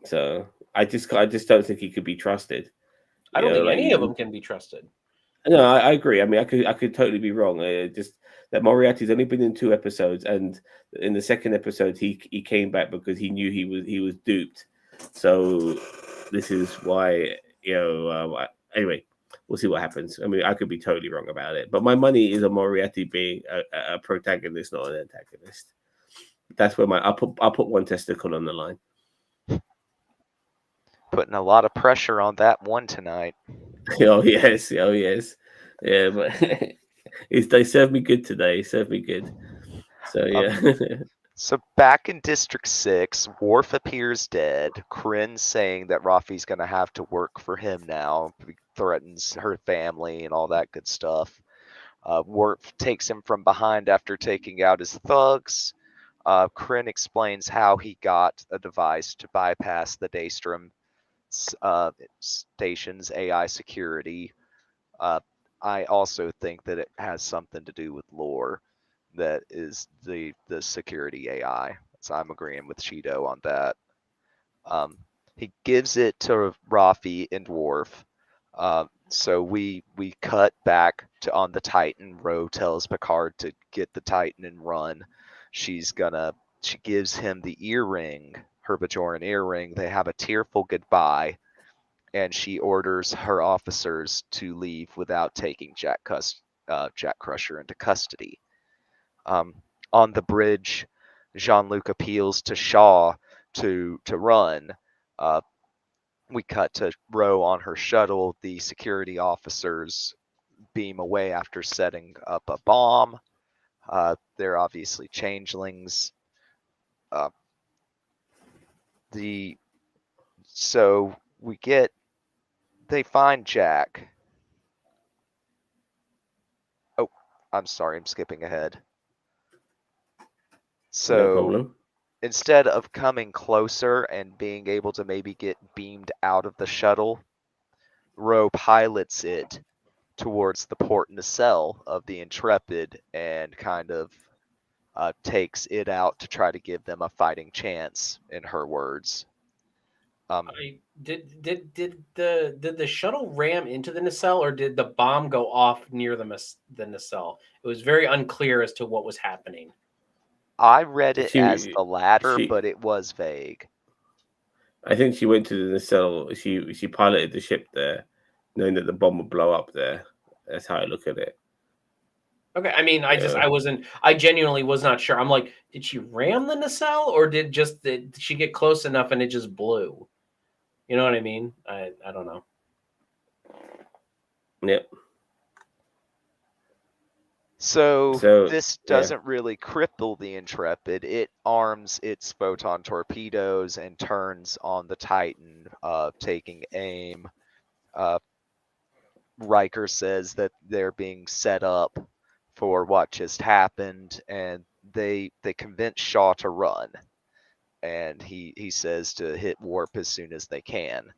So I just don't think he could be trusted. I don't think any of them can be trusted. No, I agree. I mean, I could totally be wrong. Just that Moriarty's only been in 2 episodes, and in the second episode, he came back because he knew he was duped. So this is why anyway. We'll see what happens. I mean, I could be totally wrong about it, but my money is on Moriarty being a protagonist, not an antagonist. That's where I'll put one testicle on the line. Putting a lot of pressure on that one tonight. Oh yes. Yeah, but they served me good today. Served me good. So yeah. So back in District 6, Worf appears dead. Kryn's saying that Rafi's going to have to work for him now. He threatens her family and all that good stuff. Worf takes him from behind after taking out his thugs. Kryn explains how he got a device to bypass the Daystrom station's AI security. I also think that it has something to do with Lore. that is the security AI. So I'm agreeing with Cheeto on that. He gives it to Rafi and Worf. So we cut back to on the Titan. Ro tells Picard to get the Titan and run. She gives him the earring, her Bajoran earring. They have a tearful goodbye, and she orders her officers to leave without taking Jack Crusher into custody. On the bridge, Jean-Luc appeals to Shaw to run. Uh, we cut to Ro on her shuttle. The security officers beam away after setting up a bomb. They're obviously changelings. Uh, so they find Jack. Oh, I'm sorry, I'm skipping ahead. No So problem. instead of coming closer and being able to maybe get beamed out of the shuttle, Ro pilots it towards the port nacelle of the Intrepid and kind of takes it out to try to give them a fighting chance, in her words. Did the shuttle ram into the nacelle, or did the bomb go off near the nacelle? It was very unclear as to what was happening. I read it as She, the latter, she, but it was vague. I think she went to the nacelle. She piloted the ship there, knowing that the bomb would blow up there. That's how I look at it. Okay, I mean, Yeah. I genuinely was not sure. I'm like, did she ram the nacelle, or did she get close enough and it just blew? You know what I mean? I don't know. Yep. So So this yeah, doesn't really cripple the Intrepid. It arms its photon torpedoes and turns on the Titan, taking aim. Riker says that they're being set up for what just happened, and they convince Shaw to run. And he says to hit warp as soon as they can.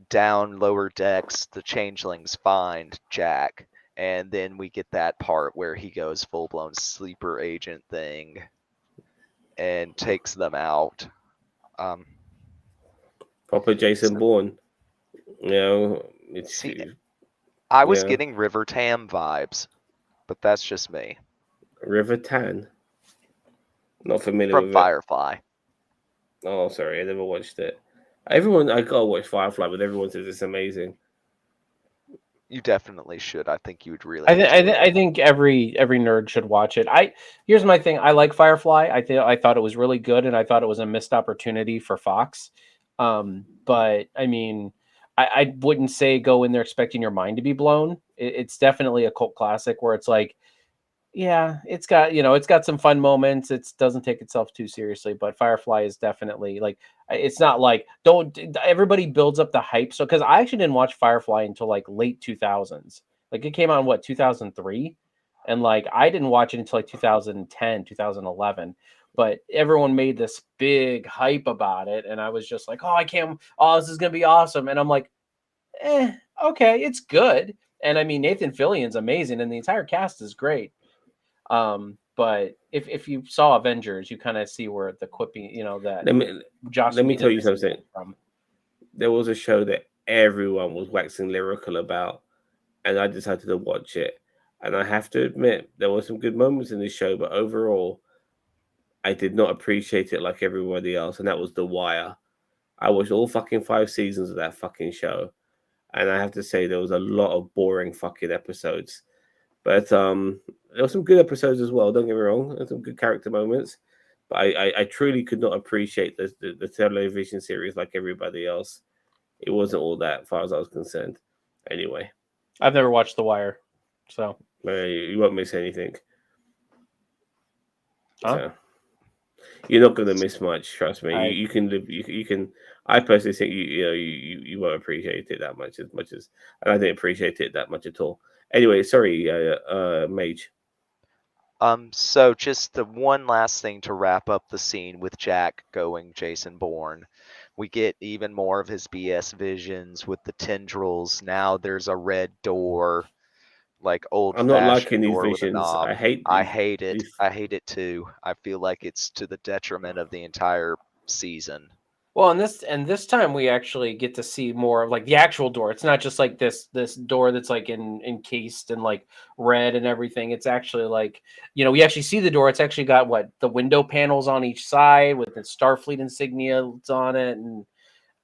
Down lower decks, the changelings find Jack, and then we get that part where he goes full-blown sleeper agent thing and takes them out. proper Jason So, Bourne. You know, it's see, I was yeah. getting River Tam vibes, but that's just me. River Tan. Not familiar From with it. Firefly. Oh, sorry, I never watched it. I gotta watch Firefly, but everyone says it's amazing. You definitely should. I think you would really enjoy it. I think every nerd should watch it. Here's my thing. I like Firefly. I thought it was really good, and I thought it was a missed opportunity for Fox. But I mean, I wouldn't say go in there expecting your mind to be blown. It's definitely a cult classic where it's like, yeah, it's got some fun moments. It doesn't take itself too seriously, but Firefly is definitely like, it's not like, don't everybody builds up the hype. So because I actually didn't watch Firefly until like late 2000s. Like it came out in what, 2003, and like I didn't watch it until like 2010, 2011. But everyone made this big hype about it, and I was just like, oh, I can't. Oh, this is gonna be awesome. And I'm like, okay, it's good. And I mean, Nathan Fillion's amazing, and the entire cast is great. But if you saw Avengers, you kind of see where the quipping, that Let me Josh let me tell Whedon you is something. from. There was a show that everyone was waxing lyrical about, and I decided to watch it. And I have to admit, there were some good moments in this show, but overall, I did not appreciate it like everybody else, and that was The Wire. I watched all fucking 5 seasons of that fucking show, and I have to say there was a lot of boring fucking episodes. But there were some good episodes as well. Don't get me wrong, there's some good character moments. But I truly could not appreciate the television series like everybody else. It wasn't all that, as far as I was concerned. Anyway, I've never watched The Wire, so you won't miss anything. huh? So you're not going to miss much. Trust me. I You can live. You can. I personally think you won't appreciate it that much as, and I didn't appreciate it that much at all. Anyway, sorry, Mage. So just the one last thing to wrap up the scene with Jack going Jason Bourne. We get even more of his BS visions with the tendrils. Now there's a red door. like I'm not liking old-fashioned these door with a visions. knob. I hate I these. hate it. these I hate it too. I feel like it's to the detriment of the entire season. Well, and this time we actually get to see more of like the actual door. It's not just like this door that's like encased in like red and everything. It's actually like, we actually see the door. It's actually got what, the window panels on each side with the Starfleet insignia on it, and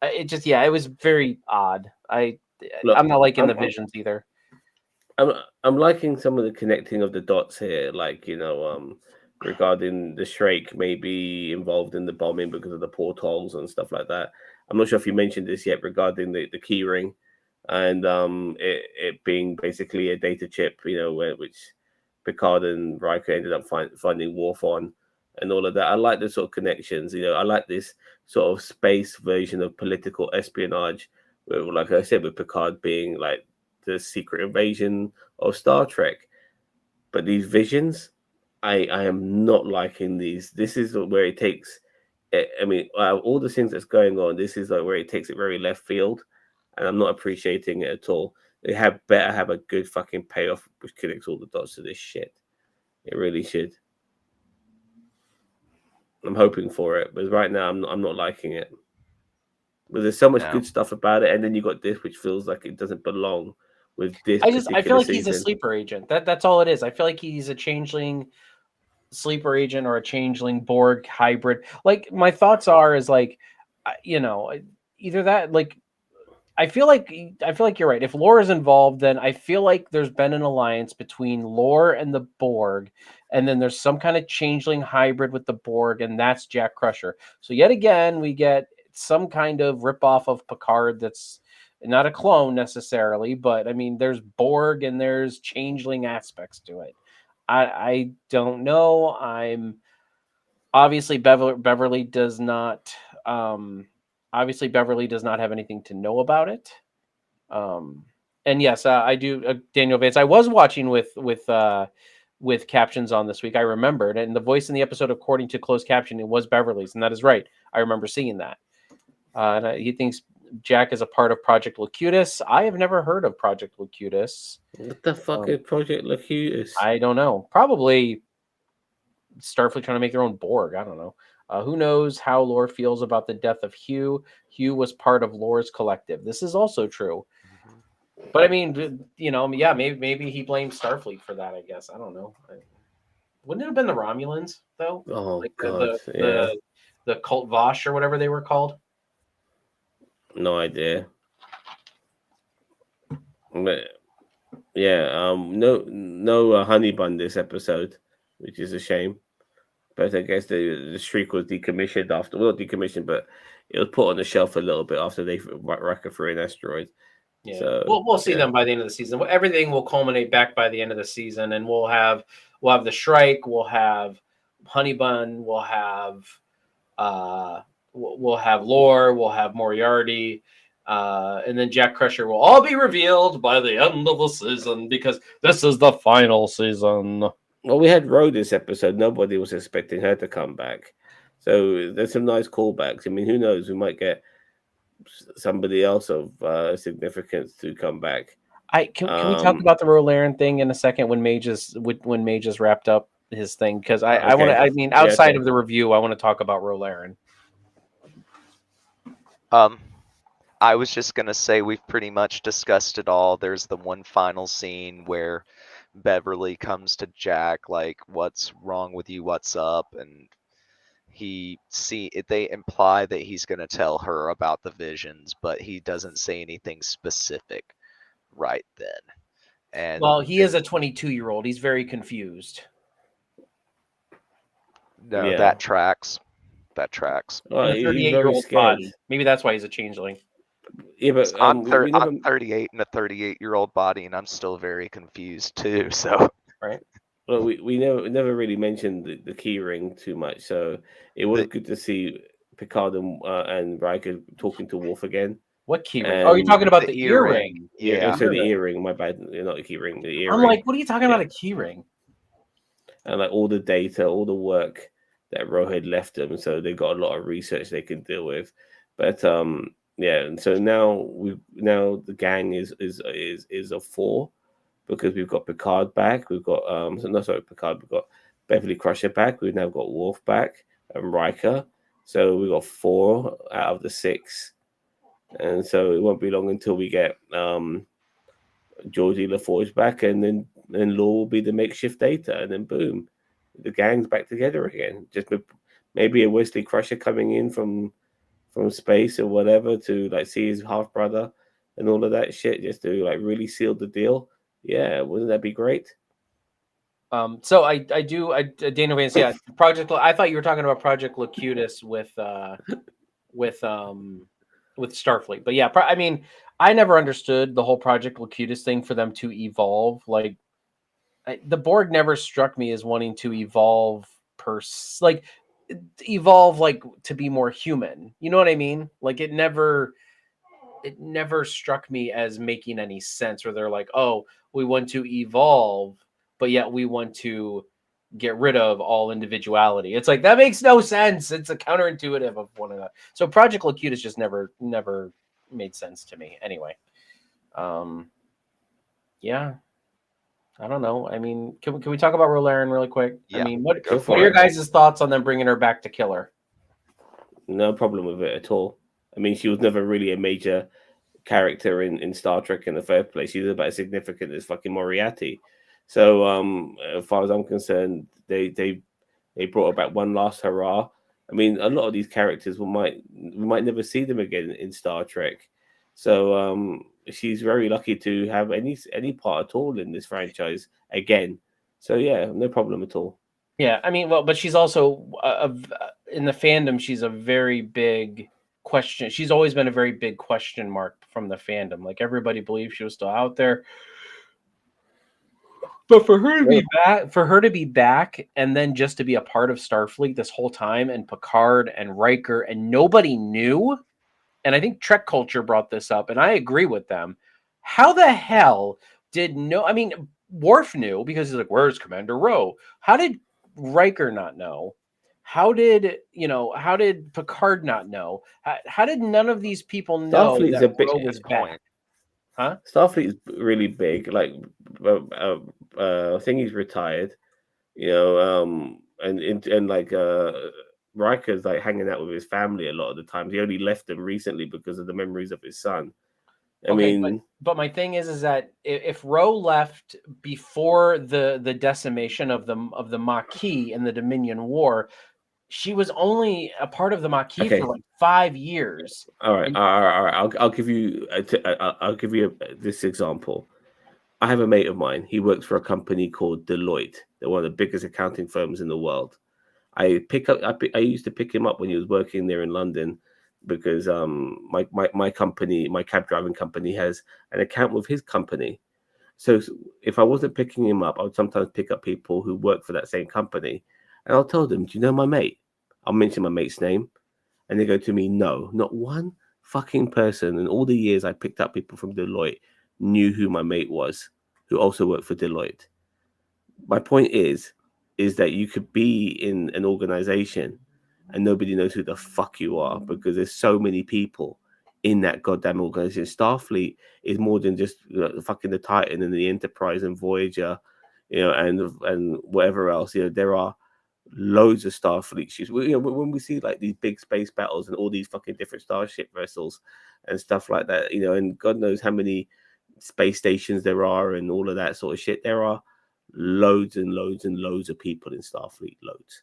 it just, yeah, it was very odd. Look, I'm not liking the I'm, visions either. I'm I'm liking some of the connecting of the dots here, like regarding the Shrike maybe involved in the bombing because of the portholes and stuff like that. I'm not sure if you mentioned this yet regarding the key ring, and it being basically a data chip, which Picard and Riker ended up finding Worf on, and all of that. I like the sort of connections. I like this sort of space version of political espionage, where, like I said, with Picard being like the secret invasion of Star Trek. But these visions, I am not liking these. This is where it takes. I mean, all the things that's going on, this is like where it takes it very left field, and I'm not appreciating it at all. They better have a good fucking payoff which connects all the dots to this shit. It really should. I'm hoping for it, but right now I'm not liking it. But there's so much No. good stuff about it, and then you got this, which feels like it doesn't belong with this I particular feel like he's a season. sleeper agent. That's all it is. I feel like he's a changeling sleeper agent or a changeling Borg hybrid. Like, my thoughts is like, either that, like, I feel like you're right. If Lore is involved, then I feel like there's been an alliance between Lore and the Borg, and then there's some kind of changeling hybrid with the Borg, and that's Jack Crusher. So yet again, we get some kind of ripoff of Picard that's not a clone necessarily, but I mean, there's Borg and there's changeling aspects to it. I don't know. I'm obviously Beverly does not. Obviously, Beverly does not have anything to know about it. And yes, I do. Daniel Vance. I was watching with captions on this week. I remembered, and the voice in the episode, according to closed captioning, was Beverly's, and that is right. I remember seeing that. He thinks Jack is a part of Project Locutus. I have never heard of Project Locutus. What the fuck is Project Locutus? I don't know. Probably Starfleet trying to make their own Borg. I don't know. Who knows how Lore feels about the death of Hugh? Hugh was part of Lore's collective. This is also true. Mm-hmm. But I mean, yeah, maybe he blames Starfleet for that. I guess I don't know. Wouldn't it have been the Romulans though? Oh Like god, yeah. the Cult Vosh or whatever they were called. No idea. But yeah, no honey bun this episode, which is a shame. But I guess the Shriek was decommissioned after. Well, not decommissioned, but it was put on the shelf a little bit after they Wrecker through an asteroid. Yeah, So we'll see them by the end of the season. Everything will culminate back by the end of the season, and we'll have the Shrike, we'll have Honey Bun, we'll have Lore, we'll have Moriarty, and then Jack Crusher will all be revealed by the end of the season because this is the final season. Well, we had Ro this episode. Nobody was expecting her to come back. So there's some nice callbacks. I mean, who knows? We might get somebody else of significance to come back. Can we talk about the Rolaren thing in a second when Mage is wrapped up his thing? Because I want to. I mean, outside of the review, I want to talk about Rolaren. I was just gonna say we've pretty much discussed it all. There's the one final scene where Beverly comes to Jack like, "What's wrong with you? What's up?" And they imply that he's gonna tell her about the visions, but he doesn't say anything specific right then. And well, he is a 22-year-old. He's very confused. No, yeah. That tracks. That tracks. Well, he's 38-year-old body. Maybe that's why he's a changeling. Yeah, but I'm 38 in a 38-year-old body, and I'm still very confused too. So right. Well, we never really mentioned the key ring too much, so it was good to see Picard and Riker talking to Worf again. What key ring? Oh, you're talking about the earring. Yeah, so the earring. My bad, not the key ring. The earring. I'm like, what are you talking about? A key ring? And like all the data, all the work that Ro had left them, so they got a lot of research they could deal with. But yeah, and so now the gang is of 4. because we've got Picard back. We've got Picard. We've got Beverly Crusher back. We've now got Worf back and Riker. So we've got 4 out of the 6. And so it won't be long until we get Geordi LaForge back, and then Law will be the makeshift Data, and then boom, the gang's back together again. Just maybe a Wesley Crusher coming in from space or whatever to like see his half brother and all of that shit, just to like really seal the deal. Yeah, wouldn't that be great? So I Dana Vance, yeah, Project. I thought you were talking about Project Locutus with Starfleet, but yeah, I mean, I never understood the whole Project Locutus thing for them to evolve. Like, the Borg never struck me as wanting to evolve like to be more human. You know what I mean? Like, it never struck me as making any sense. Where they're like, oh, we want to evolve, but yet we want to get rid of all individuality. It's like, that makes no sense. It's a counterintuitive of one another. So Project Locutus just never made sense to me. Anyway, yeah, I don't know. I mean, can we talk about Rolaren really quick? Yeah, I mean, what go are for your it. guys' thoughts on them bringing her back to kill her? No problem with it at all. I mean, she was never really a major character in Star Trek in the first place. She's about as significant as fucking Moriarty. So as far as I'm concerned, they brought about one last hurrah. I mean, a lot of these characters we might never see them again in Star Trek. So she's very lucky to have any part at all in this franchise again. So yeah, no problem at all. Yeah, I mean, well, but she's also in the fandom. She's a very big question. She's always been a very big question mark from the fandom. Like, everybody believes she was still out there. But for her to be back, and then just to be a part of Starfleet this whole time, and Picard and Riker, and nobody knew. And I think Trek Culture brought this up, and I agree with them. How the hell I mean, Worf knew, because he's like, where's Commander Ro? How did Riker not know? How did Picard not know? How did none of these people know Starfleet is a big Ro was back? Huh? Starfleet is really big. Like, I think he's retired. You know, and like Riker's like hanging out with his family a lot of the times. He only left them recently because of the memories of his son. I mean, but my thing is that if Ro left before the decimation of the Maquis in the Dominion War, she was only a part of the Maquis for like 5 years. All right. I'll give you this example. I have a mate of mine. He works for a company called Deloitte. They're one of the biggest accounting firms in the world. I used to pick him up when he was working there in London, because my company, my cab driving company, has an account with his company. So if I wasn't picking him up, I would sometimes pick up people who work for that same company, and I'll tell them, do you know my mate? I'll mention my mate's name, and they go to me, no, not one fucking person. And all the years I picked up people from Deloitte knew who my mate was, who also worked for Deloitte. My point is that you could be in an organization and nobody knows who the fuck you are, because there's so many people in that goddamn organization. Starfleet is more than just fucking the Titan and the Enterprise and Voyager, and whatever else. There are loads of Starfleet ships. When we see like these big space battles and all these fucking different starship vessels and stuff like that, and God knows how many space stations there are and all of that sort of shit. There are loads and loads and loads of people in Starfleet. Loads.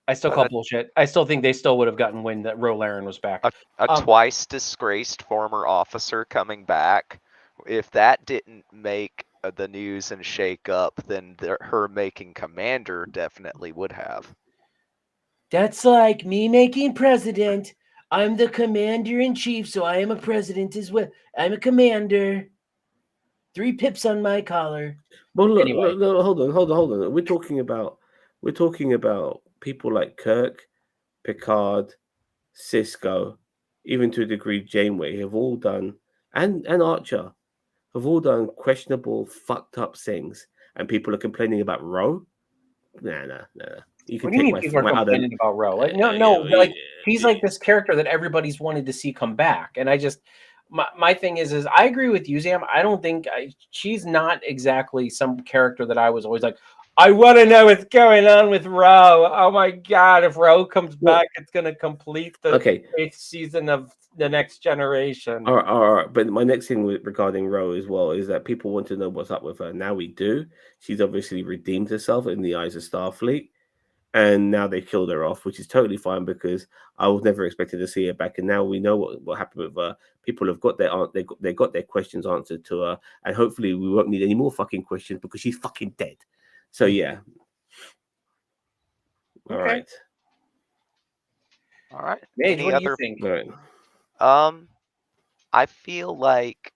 I still call bullshit. I still think they still would have gotten wind that Rolaren was back. A twice disgraced former officer coming back. If that didn't make the news and shake up, then her making commander definitely would have. That's like me making president. I'm the commander in chief, so I am a president as well. I'm a commander. 3 pips on my collar. Well, look, anyway. Look, hold on. We're talking about people like Kirk, Picard, Cisco, even to a degree Janeway, have all done, and Archer, have all done questionable, fucked up things, and people are complaining about Ro. Nah. You can take people are complaining about Ro. Like, no, like he's like this character that everybody's wanted to see come back, and I my thing is I agree with you, Sam. I don't think she's not exactly some character that I was always like, I want to know what's going on with Ro. Oh my god, if Ro comes back, it's gonna complete the 8th season of The Next Generation. All right. But my next thing regarding Ro as well is that people want to know what's up with her. Now we do. She's obviously redeemed herself in the eyes of Starfleet. And now they killed her off, which is totally fine because I was never expected to see her back. And now we know what happened with her. People have got they got their questions answered to her, and hopefully we won't need any more fucking questions because she's fucking dead. So yeah. All right. All right. Mage, what do you think? Right. I feel like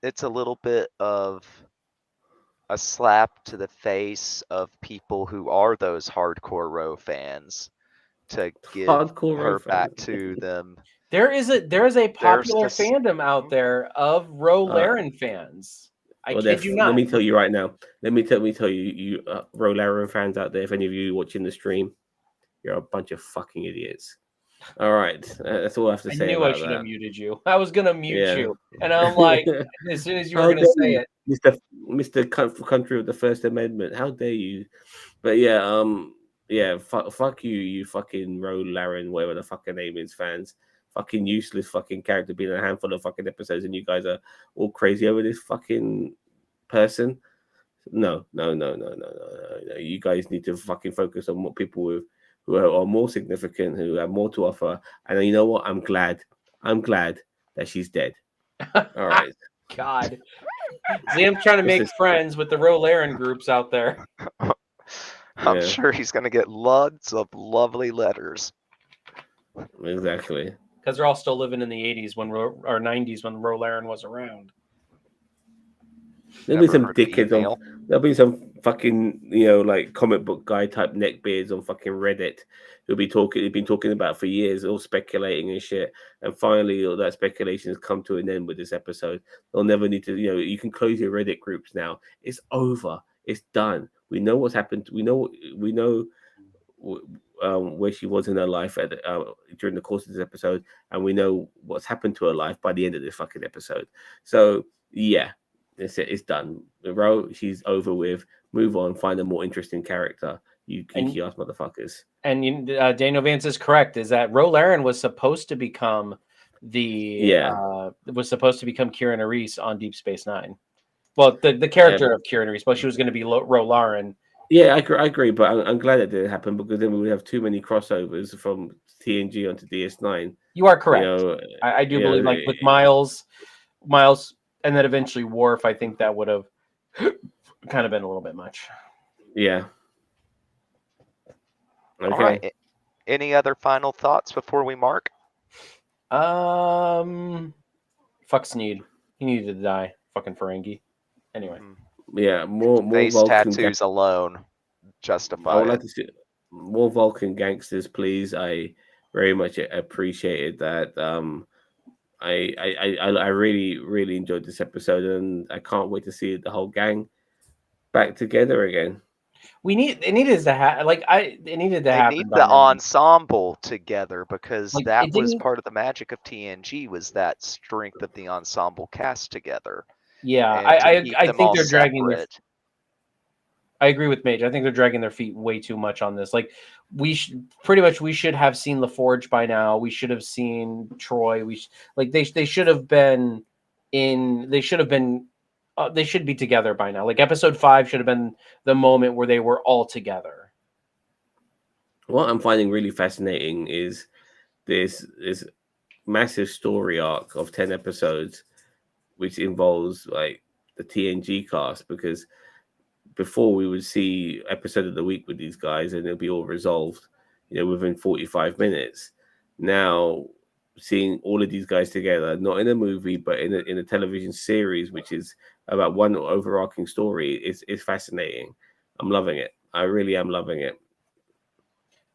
it's a little bit of a slap to the face of people who are those hardcore Ro fans to give Hardcore her Ro back fans. to them. There is a popular this- fandom out there of Ro Laren fans. I kid you not. Let me tell you right now. Let me tell you, Ro Laren fans out there, if any of you watching the stream, you're a bunch of fucking idiots. All right, that's all I have to say. I knew I should have muted you. I was gonna mute you, and I'm like, as soon as you were gonna say it, Mr. Country of the First Amendment, how dare you? But yeah, fuck you, you fucking Ro Laren, whatever the fucking name is, fans. Fucking useless fucking character being a handful of fucking episodes, and you guys are all crazy over this fucking person. No. You guys need to fucking focus on what people who are more significant, who have more to offer. And you know what? I'm glad that she's dead. All right. God. Liam's trying to make friends with the Ro Laren groups out there. I'm sure he's going to get lots of lovely letters. Exactly. Because they're all still living in the 80s or 90s when Ro Laren was around. There'll be some dickheads on. There'll be some fucking, like comic book guy type neckbeards on fucking Reddit who've been talking about for years, all speculating and shit. And finally, all that speculation has come to an end with this episode. They'll never need to, you can close your Reddit groups now. It's over. It's done. We know what's happened. We know where she was in her life during the course of this episode, and we know what's happened to her life by the end of this fucking episode. So yeah. That's it. It's done. Ro, she's over with. Move on. Find a more interesting character. You geeky ass motherfuckers. And Daniel Vance is correct. Is that Ro Laren was supposed to become Kira Nerys on Deep Space Nine. Well, the character of Kira Nerys, but she was going to be Ro Laren. Yeah, I agree, but I'm glad it didn't happen because then we would have too many crossovers from TNG onto DS9. You are correct. I do believe, like with Miles. And then eventually Worf, I think that would have kind of been a little bit much. Yeah. Okay. All right. Any other final thoughts before we mark? Fuck Sneed. He needed to die. Fucking Ferengi. Anyway. Yeah, more face Vulcan tattoos alone justify. I would like to see more Vulcan gangsters, please. I very much appreciated that. I really enjoyed this episode, and I can't wait to see the whole gang back together again. It needed to happen. They need the ensemble together because that was part of the magic of TNG was that strength of the ensemble cast together. Yeah, I think they're dragging their. I agree with Mage. I think they're dragging their feet way too much on this. Like we should have seen LaForge by now. We should have seen Troy. They should have been in. They should have been. They should be together by now. Like episode 5 should have been the moment where they were all together. What I'm finding really fascinating is this massive story arc of 10 episodes, which involves like the TNG cast, because before we would see episode of the week with these guys and it'll be all resolved, within 45 minutes. Now seeing all of these guys together, not in a movie, but in a television series, which is about one overarching story, is fascinating. I'm loving it. I really am loving it.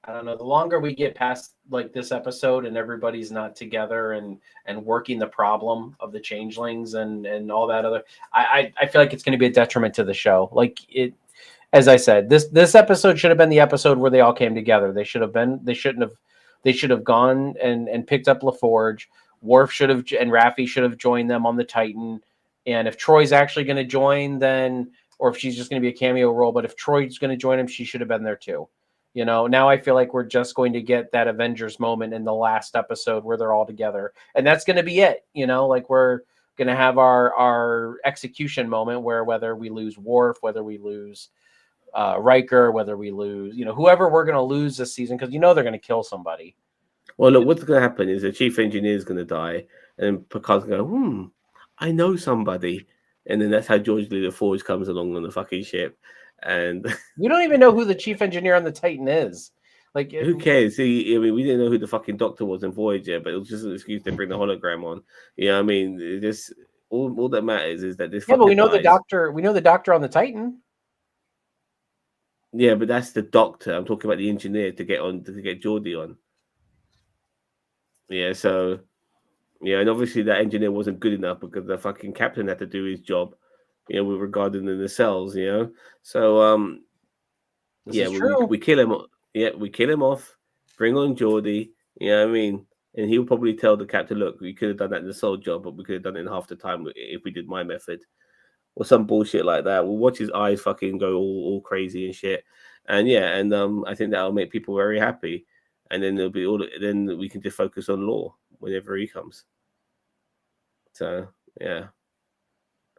I don't know. The longer we get past like this episode and everybody's not together and working the problem of the changelings and all that other, I feel like it's going to be a detriment to the show. Like it, as I said, this episode should have been the episode where they all came together. They should have gone and picked up LaForge, Worf should have and Raffi should have joined them on the Titan. And if Troy's actually going to join, then, or if she's just going to be a cameo role, but if Troy's going to join him, she should have been there too. You know, now I feel like we're just going to get that Avengers moment in the last episode where they're all together, and that's going to be it. You know, like we're going to have our execution moment where whether we lose Worf, whether we lose Riker, whether we lose, you know, whoever we're going to lose this season, because you know they're going to kill somebody. Well, look, what's going to happen is the chief engineer is going to die, and Picard's going to go, I know somebody. And then that's how George Lee LaForge comes along on the fucking ship. And we don't even know who the chief engineer on the Titan is. Like, who cares? See, I mean, we didn't know who the fucking doctor was in Voyager, but it was just an excuse to bring the hologram on. You know what I mean? It just all that matters is that this. Yeah, but we know the doctor. We know the doctor on the Titan. Yeah, but that's the doctor. I'm talking about the engineer to get Geordi on. Yeah, so yeah, and obviously that engineer wasn't good enough because the fucking captain had to do his job, you know, with regarding the nacelles, you know. So we kill him. Yeah, we kill him off, bring on Geordi, you know what I mean? And he'll probably tell the captain, look, we could have done that nacelle job, but we could have done it in half the time if we did my method. Or some bullshit like that. We'll watch his eyes fucking go all crazy and shit. And yeah, and I think that'll make people very happy. And then then we can just focus on Law whenever he comes. So yeah.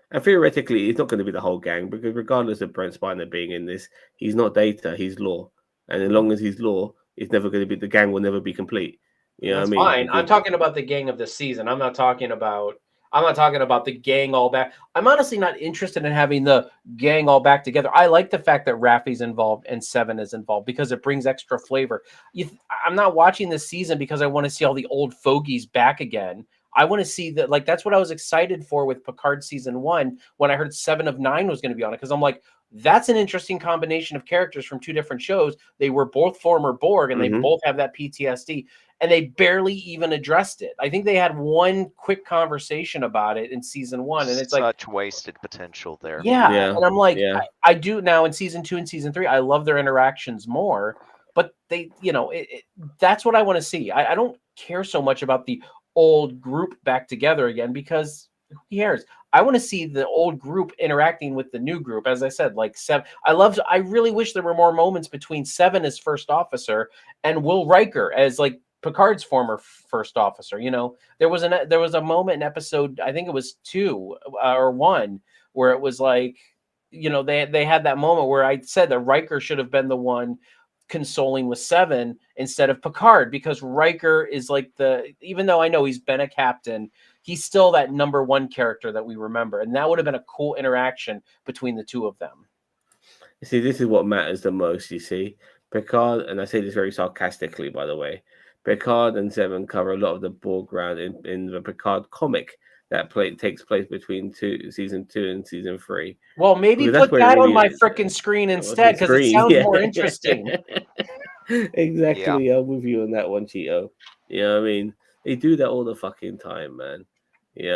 And theoretically, it's not going to be the whole gang because regardless of Brent Spiner being in this, he's not Data, he's Law. And as long as he's Law, it's never going to be, the gang will never be complete. You know what I mean? Fine. I'm talking about the gang of this season. I'm not talking about the gang all back. I'm honestly not interested in having the gang all back together. I like the fact that Raffi's involved and Seven is involved because it brings extra flavor. I'm not watching this season because I want to see all the old fogies back again. I want to see that, like, that's what I was excited for with Picard season 1 when I heard 7 of 9 was going to be on it. Because I'm like, that's an interesting combination of characters from 2 different shows. They were both former Borg and they both have that PTSD. And they barely even addressed it. I think they had one quick conversation about it in season 1, and it's like such wasted potential there. Yeah. And I'm like, I do now in season 2 and season 3. I love their interactions more, but they, you know, that's what I want to see. I don't care so much about the old group back together again because who cares? I want to see the old group interacting with the new group. As I said, like 7. I really wish there were more moments between 7 as first officer and Will Riker as like Picard's former first officer. You know, there was a moment in episode, I think it was 2 or 1, where it was like, you know, they had that moment where I said that Riker should have been the one consoling with 7 instead of Picard, because Riker is like even though I know he's been a captain, he's still that number 1 character that we remember, and that would have been a cool interaction between the two of them. You see, this is what matters the most. You see, Picard, and I say this very sarcastically, by the way, Picard and 7 cover a lot of the Borg ground in the Picard comic that takes place between season 2 and season 3. Well, maybe put that on my freaking screen instead because it sounds more interesting. Exactly. Yeah. I'm with you on that one, Cheeto. You know what I mean? They do that all the fucking time, man. You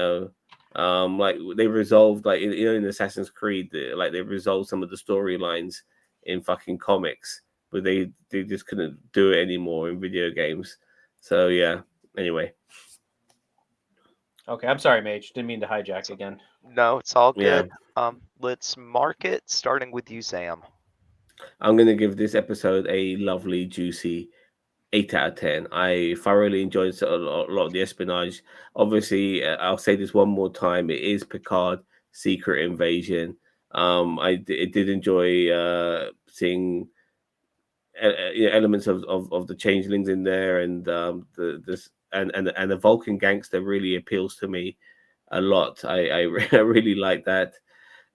know, like they resolved, like in Assassin's Creed, like they resolved some of the storylines in fucking comics, but they just couldn't do it anymore in video games. So yeah. Anyway. Okay, I'm sorry, Mage. Didn't mean to hijack again. No, it's all good. Yeah. Let's mark it, starting with you, Sam. I'm going to give this episode a lovely, juicy 8 out of 10. I thoroughly enjoyed a lot of the espionage. Obviously, I'll say this one more time. It is Picard Secret Invasion. I did enjoy seeing elements of the changelings in there, and the Vulcan gangster really appeals to me a lot. I really like that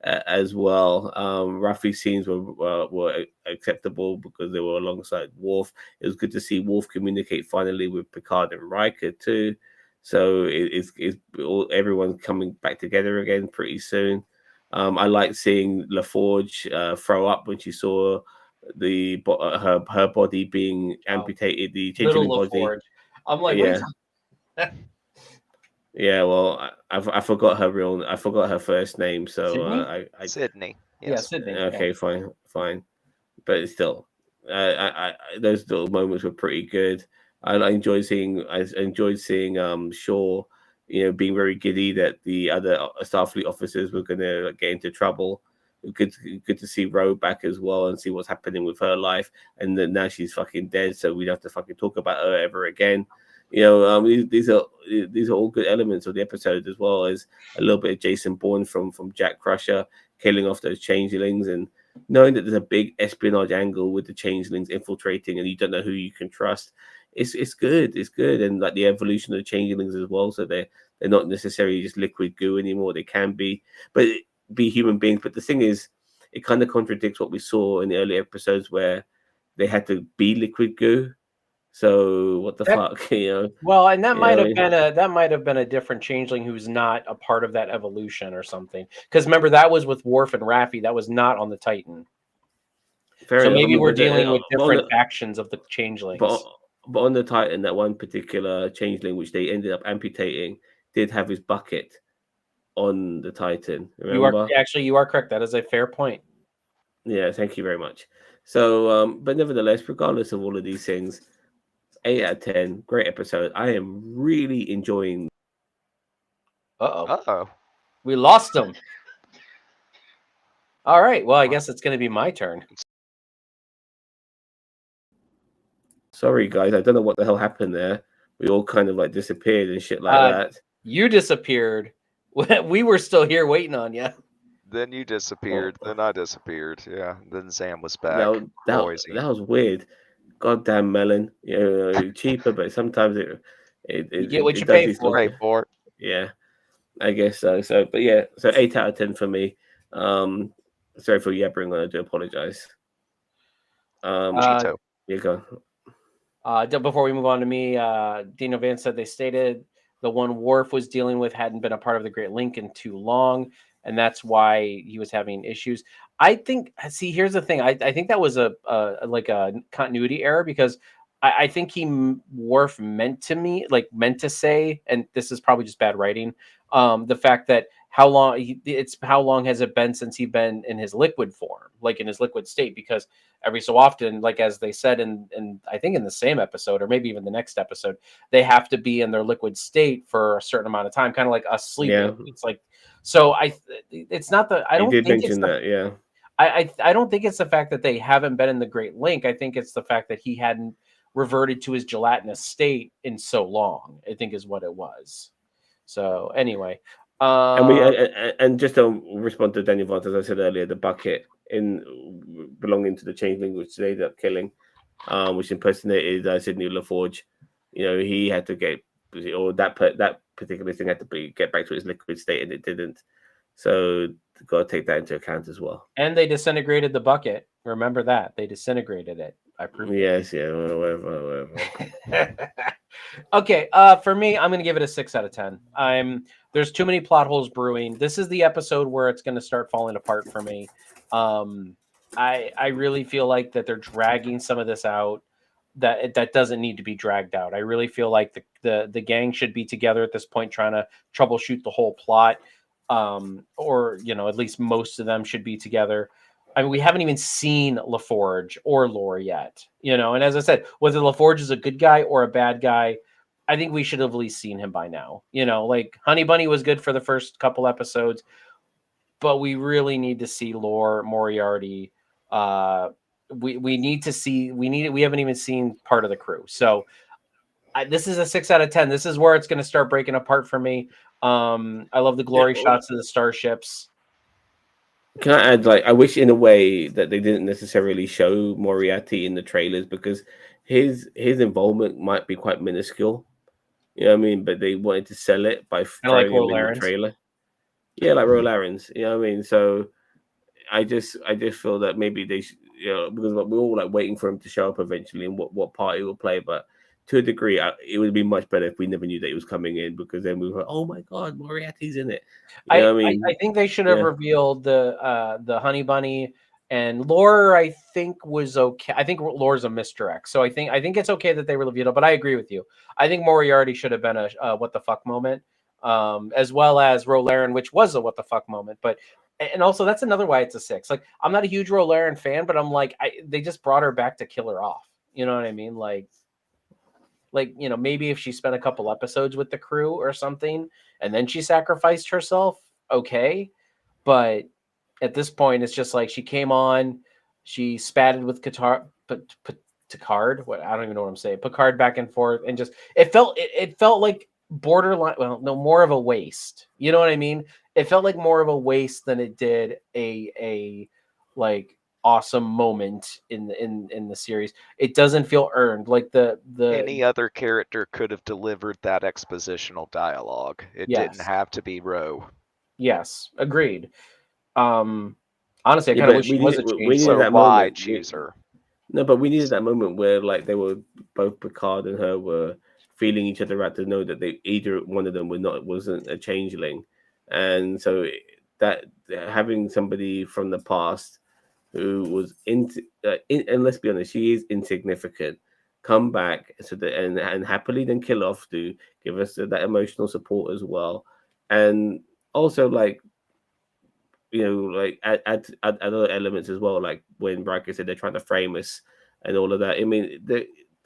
as well. Raffi's scenes were acceptable because they were alongside Worf. It was good to see Worf communicate finally with Picard and Riker too. So it's everyone coming back together again pretty soon. I like seeing LaForge throw up when she saw her body being amputated, the changeling body. I'm like, yeah. Yeah, well, I forgot her first name, so Sydney. Yes. Yeah, Sydney. Okay, fine, but still, those little moments were pretty good. I enjoyed seeing Shaw, being very giddy that the other Starfleet officers were going to get into trouble. Good, good to see Ro back as well and see what's happening with her life. And then now she's fucking dead, so we don't have to fucking talk about her ever again. These are all good elements of the episode, as well as a little bit of Jason Bourne from Jack Crusher killing off those changelings, and knowing that there's a big espionage angle with the changelings infiltrating, and you don't know who you can trust. It's good. It's good, and like the evolution of the changelings as well. So they're not necessarily just liquid goo anymore. They can be, but be human beings. But the thing is, it kind of contradicts what we saw in the early episodes where they had to be liquid goo. So what the fuck, Well, and that might have mean? been a different changeling who's not a part of that evolution or something. Because remember, that was with Worf and Raffi. That was not on the Titan. Fair So enough. maybe we're dealing with but different factions of the changelings. But on the Titan, that one particular changeling, which they ended up amputating, did have his bucket on the Titan. Remember? You are correct. That is a fair point. Yeah, thank you very much. So, but nevertheless, regardless of all of these things, 8 out of 10, great episode. I am really enjoying. Uh-oh. We lost him. All right. Well, I guess it's going to be my turn. Sorry, guys. I don't know what the hell happened there. We all kind of like disappeared and shit like that. You disappeared. We were still here waiting on you. Then you disappeared. Then I disappeared. Yeah. Then Sam was back. That was weird. Goddamn melon. Cheaper, but sometimes you get what you pay for. Yeah, I guess so. So 8 out of 10 for me. Sorry for yabbering. I do apologize. Cheeto. You go. Before we move on to me, Dino Vance said they stated the one Worf was dealing with hadn't been a part of the Great Link in too long, and that's why he was having issues. I think. See, here's the thing. I think that was a continuity error, because I think Worf meant to say, and this is probably just bad writing. The fact that how long has it been since he's been in his liquid form, like in his liquid state? Because every so often, like as they said in I think in the same episode, or maybe even the next episode, they have to be in their liquid state for a certain amount of time, kind of like us sleeping. Yeah. It's like, so it's not the, I don't think mention that. Yeah. I don't think it's the fact that they haven't been in the Great Link. I think it's the fact that he hadn't reverted to his gelatinous state in so long, I think is what it was. So anyway. And just to respond to Daniel Vaught, as I said earlier, the bucket belonging to the changeling, which they ended up killing, which impersonated Sidney LaForge. He had to get, or that particular thing had to get back to its liquid state, and it didn't. So got to take that into account as well. And they disintegrated the bucket. Remember that they disintegrated it. I proved. Yes, yeah, whatever. Okay, for me, I'm going to give it a 6 out of 10. There's too many plot holes brewing. This is the episode where it's going to start falling apart for me. I really feel like that they're dragging some of this out that doesn't need to be dragged out. I really feel like the gang should be together at this point, trying to troubleshoot the whole plot. Or at least most of them should be together. I mean, we haven't even seen LaForge or Lore yet, and as I said, whether LaForge is a good guy or a bad guy, I think we should have at least seen him by now. Like Honey Bunny was good for the first couple episodes, but we really need to see Lore, Moriarty. We need to see, we haven't even seen part of the crew. So this is a 6 out of 10. This is where it's going to start breaking apart for me. I love the glory shots of the starships. Can I add, I wish in a way that they didn't necessarily show Moriarty in the trailers, because his involvement might be quite minuscule. You know what I mean? But they wanted to sell it by throwing him in the trailer. Yeah, like Ro Larens. You know what I mean? So I just feel that maybe they should, because we're all waiting for him to show up eventually and what part he will play. But to a degree, it would be much better if we never knew that he was coming in, because then we were, oh my god, Moriarty's in it. I think they should have revealed the Honey Bunny and Lore. I think was okay. I think Lore's a misdirect, so I think it's okay that they revealed it. But I agree with you. I think Moriarty should have been a what the fuck moment, as well as Ro Laren, which was a what the fuck moment. But and also that's another why it's a 6. Like, I'm not a huge Ro Laren fan, but I'm like, they just brought her back to kill her off. You know what I mean? Like. Like, maybe if she spent a couple episodes with the crew or something, and then she sacrificed herself, okay. But at this point, it's just like she came on, she spatted with Picard. What, I don't even know what I'm saying. Picard back and forth, and just it felt like borderline. Well, no, more of a waste. You know what I mean? It felt like more of a waste than it did a like awesome moment in the series. It doesn't feel earned. Like the Any other character could have delivered that expositional dialogue. It didn't yes, have to be Ro. yes, agreed. Um, honestly, I Yeah, kind of but wish she was a we needed So changeling. that why moment. choose her? No, but we needed that moment where like they were both Picard and her were feeling each other out to know that they either one of them wasn't a changeling, and so that having somebody from the past who was and let's be honest, she is insignificant, come back so that and happily then kill off to give us that emotional support as well, and also like like add other elements as well, like when Riker said they're trying to frame us and all of that. I mean,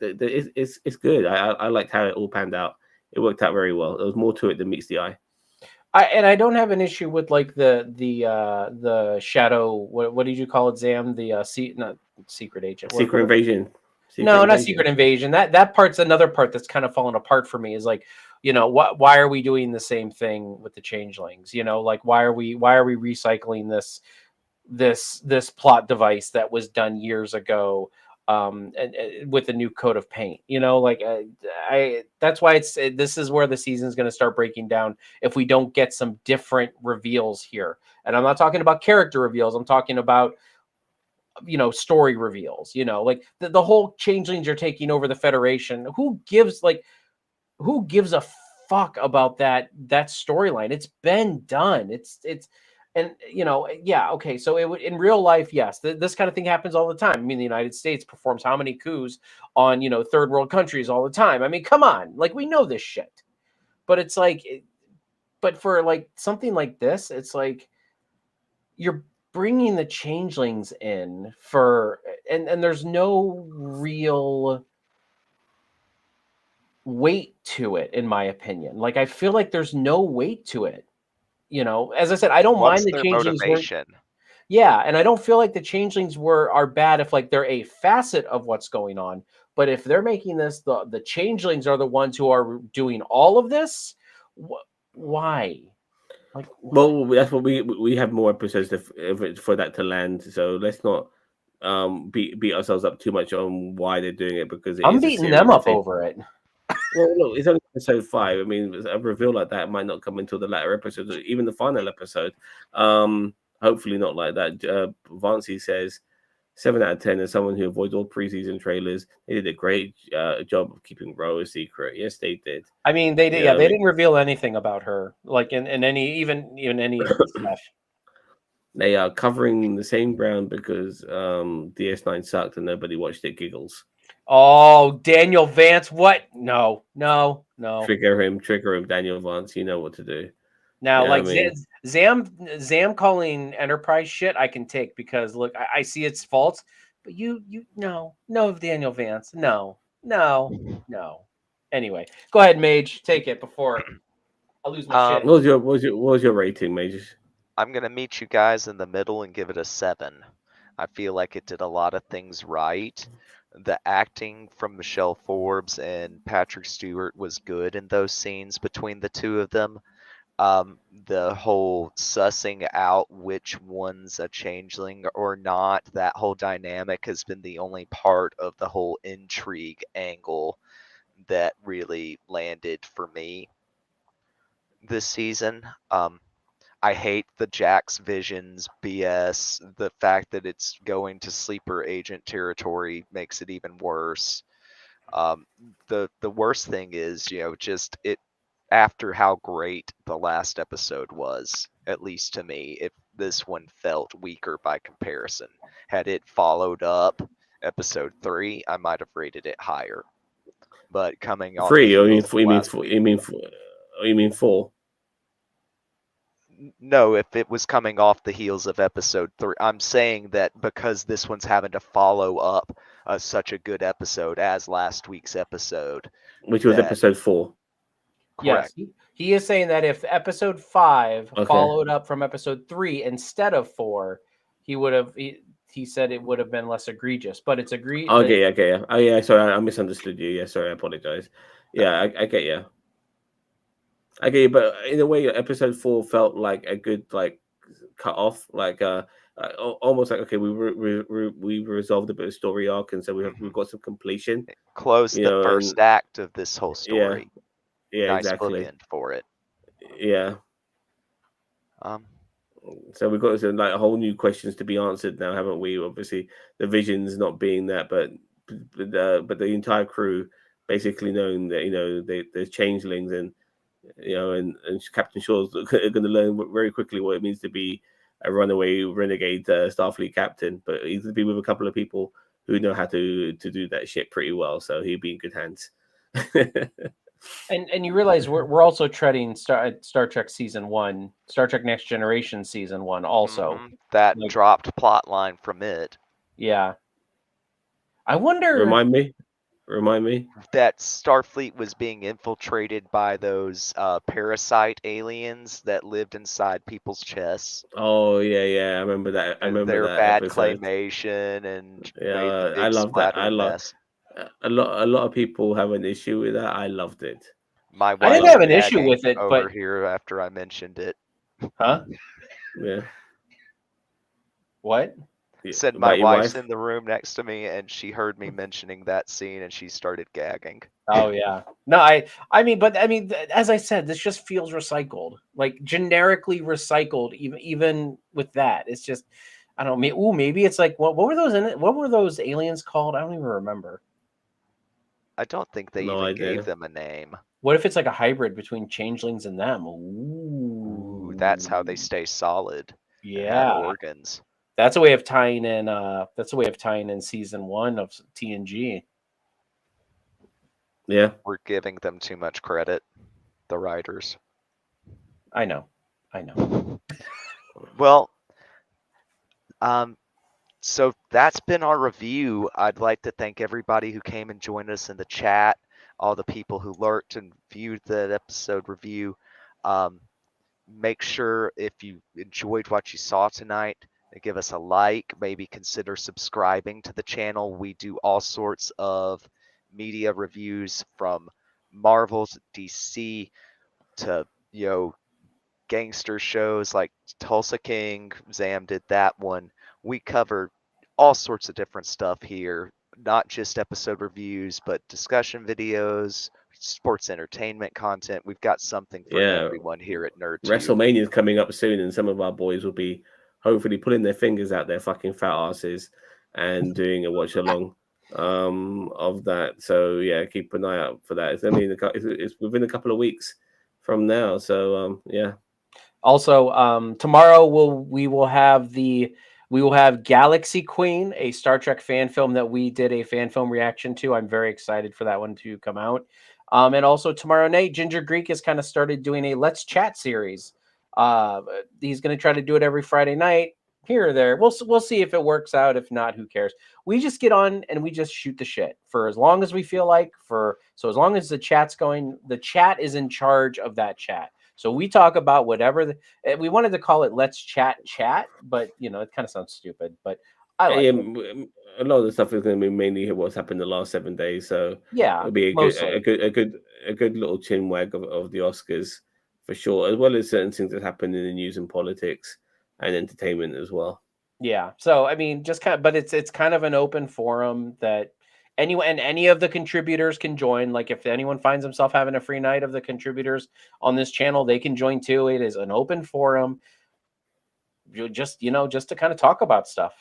it's good. I liked how it all panned out. It worked out very well. There was more to it than meets the eye. I don't have an issue with like the shadow. What did you call it, Zam? Not secret agent. Secret Invasion. No, not secret invasion. That part's another part that's kind of fallen apart for me. Is like, why are we doing the same thing with the changelings? Like why are we recycling this plot device that was done years ago, and with a new coat of paint? Like I that's why this is where the season's going to start breaking down if we don't get some different reveals here. And I'm not talking about character reveals. I'm talking about story reveals. Like the whole changelings are taking over the Federation. Who gives a fuck about that storyline? It's been done. It's and yeah, okay, so it would in real life, yes, this kind of thing happens all the time. I mean, the United States performs how many coups on third world countries all the time? I mean, come on, like, we know this shit. But it's like, but for like something like this, it's like you're bringing the changelings in for, and there's no real weight to it, in my opinion. Like, I feel like there's no weight to it. As I said, I don't mind What's the their changelings weren't. motivation? Yeah, and I don't feel like the changelings are bad if like they're a facet of what's going on. But if they're making this, the changelings are the ones who are doing all of this. Why? Like, Well, that's what we have more episodes for that to land. So let's not beat ourselves up too much on why they're doing it, because it I'm is a beating them series. up over it. Well, look, it's only episode 5. I mean, a reveal like that might not come until the latter episodes, or even the final episode. Hopefully not like that. Vancy says 7 out of 10 as someone who avoids all preseason trailers. They did a great job of keeping Ro a secret. Yes, they did. I mean, they did. You Yeah, know, they didn't reveal anything about her, like in any even any of the stuff. They are covering the same ground because DS9 sucked and nobody watched it. Giggles. Oh, Daniel Vance, what? No. Trigger him, Daniel Vance. You know what to do. Now, Yeah, I like mean, Zam calling Enterprise shit, I can take, because look, I see its faults, but you no Daniel Vance, no. Anyway, go ahead, Mage, take it before I lose my shit. what was your rating, Majors? I'm gonna meet you guys in the middle and give it a 7. I feel like it did a lot of things right. The acting from Michelle Forbes and Patrick Stewart was good in those scenes between the two of them. The whole sussing out which one's a changeling or not, that whole dynamic has been the only part of the whole intrigue angle that really landed for me this season. I hate the Jax Visions BS. The fact that it's going to sleeper agent territory makes it even worse. The worst thing is, just it after how great the last episode was, at least to me, if this one felt weaker by comparison. Had it followed up episode 3, I might have rated it higher. But coming off 3, the or heels of last you mean 4? No, if it was coming off the heels of episode 3, I'm saying that because this one's having to follow up such a good episode as last week's episode. Which was that- episode 4. Yes, Correct. he is saying that if episode 5 Okay. followed up from episode 3 instead of 4, he would have. He said it would have been less egregious, but it's agreed. Okay, yeah. Oh, yeah, sorry, I misunderstood you. Yeah, sorry, I apologize. Yeah, I get you. I get you, but in a way, episode 4 felt like a good cut off, almost like okay, we resolved a bit of story arc, and so we've got some completion. Close the first act of this whole story. Yeah, nice exactly. bookend for it. Yeah. So we've got some whole new questions to be answered now, haven't we? Obviously, the Vision's not being that, but the entire crew basically knowing that there's changelings, and and Captain Shaw's going to learn very quickly what it means to be a runaway renegade Starfleet captain. But he's going to be with a couple of people who know how to do that shit pretty well, so he'll be in good hands. And you realize we're also treading Star Trek season 1, Star Trek Next Generation season 1 also. That dropped plot line from it. Yeah. I wonder. Remind me. That Starfleet was being infiltrated by those parasite aliens that lived inside people's chests. Oh yeah, I remember that. I remember their that bad episode. claymation and I love that. I love a lot of people have an issue with that. I loved it. My wife I didn't have an issue with it, over but here after I mentioned it. Huh? Yeah. What? Said my wife's in the room next to me, and she heard me mentioning that scene, and she started gagging. Oh yeah. No, I mean, as I said, this just feels recycled, like generically recycled. Even with that, it's just, I don't know. Maybe it's like what were those in it? What were those aliens called? I don't even remember. I don't think they even gave them a name. What if it's like a hybrid between changelings and them? Ooh, that's how they stay solid. Yeah. Organs. That's a way of tying in. That's a way of tying in season 1 of TNG. Yeah, we're giving them too much credit, the writers. I know. Well, so that's been our review. I'd like to thank everybody who came and joined us in the chat, all the people who lurked and viewed that episode review. Make sure if you enjoyed what you saw tonight, give us a like, maybe consider subscribing to the channel. We do all sorts of media reviews, from Marvel's DC to gangster shows like Tulsa King. Zam did that one. We cover all sorts of different stuff here, not just episode reviews, but discussion videos, sports entertainment content. We've got something for everyone here at NerdTube. WrestleMania is coming up soon, and some of our boys will be hopefully pulling their fingers out their fucking fat asses and doing a watch along of that. So yeah, keep an eye out for that. It's only it's within a couple of weeks from now. So yeah. Also, tomorrow we will have Galaxy Queen, a Star Trek fan film that we did a fan film reaction to. I'm very excited for that one to come out. And also tomorrow night, Ginger Greek has kind of started doing a Let's Chat series. He's going to try to do it every Friday night, here or there. We'll see if it works out. If not, who cares? We just get on and we just shoot the shit for as long as we feel like. So as long as the chat's going, the chat is in charge of that chat. So we talk about whatever we wanted to call it. Let's chat, but it kind of sounds stupid. But I like it. A lot of the stuff is going to be mainly what's happened the last 7 days. So yeah, it'll be a good little chin wag of the Oscars for sure, as well as certain things that happen in the news and politics and entertainment as well. Yeah. So I mean, just kind of, but it's kind of an open forum that any of the contributors can join. Like if anyone finds himself having a free night of the contributors on this channel, they can join too. It is an open forum. Just to kind of talk about stuff.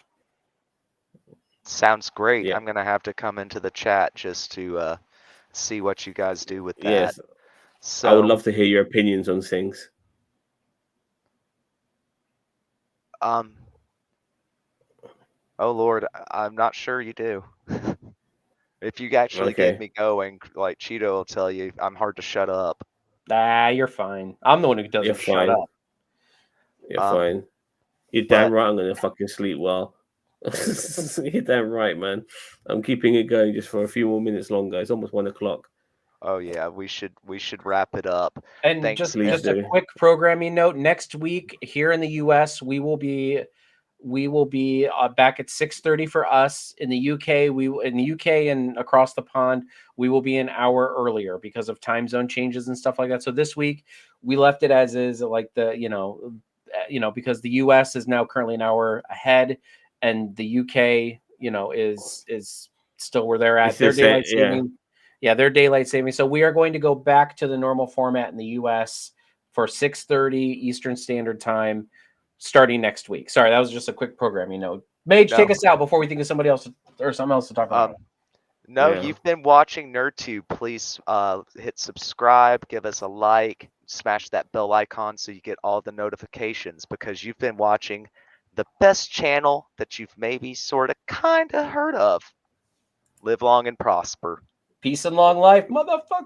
Sounds great. Yeah. I'm gonna have to come into the chat just to see what you guys do with that. Yes. So I would love to hear your opinions on things. Oh Lord, I'm not sure you do. If you actually get me going, like Cheeto will tell you, I'm hard to shut up. You're fine. I'm the one who doesn't shut up. You're fine. You're damn right I'm gonna fucking sleep well. You're damn right, man. I'm keeping it going just for a few more minutes longer. It's almost 1 o'clock. Oh yeah, we should wrap it up. And Thanks. Please just a do. quick programming note. Next week here in the US, we will be back at 6:30 for us. In the UK, and across the pond, we will be an hour earlier because of time zone changes and stuff like that. So this week we left it as is, like because the US is now currently an hour ahead, and the UK, is still where they're at. Their daylight saving. Yeah, their daylight saving. So we are going to go back to the normal format in the US for 6:30 Eastern Standard Time starting next week. Sorry, that was just a quick programming note. Mage, take us out before we think of somebody else or something else to talk about. No, Yeah. you've been watching NerdTube. Please hit subscribe, give us a like, smash that bell icon so you get all the notifications, because you've been watching the best channel that you've maybe sort of kind of heard of. Live long and prosper. Peace and long life, motherfucker.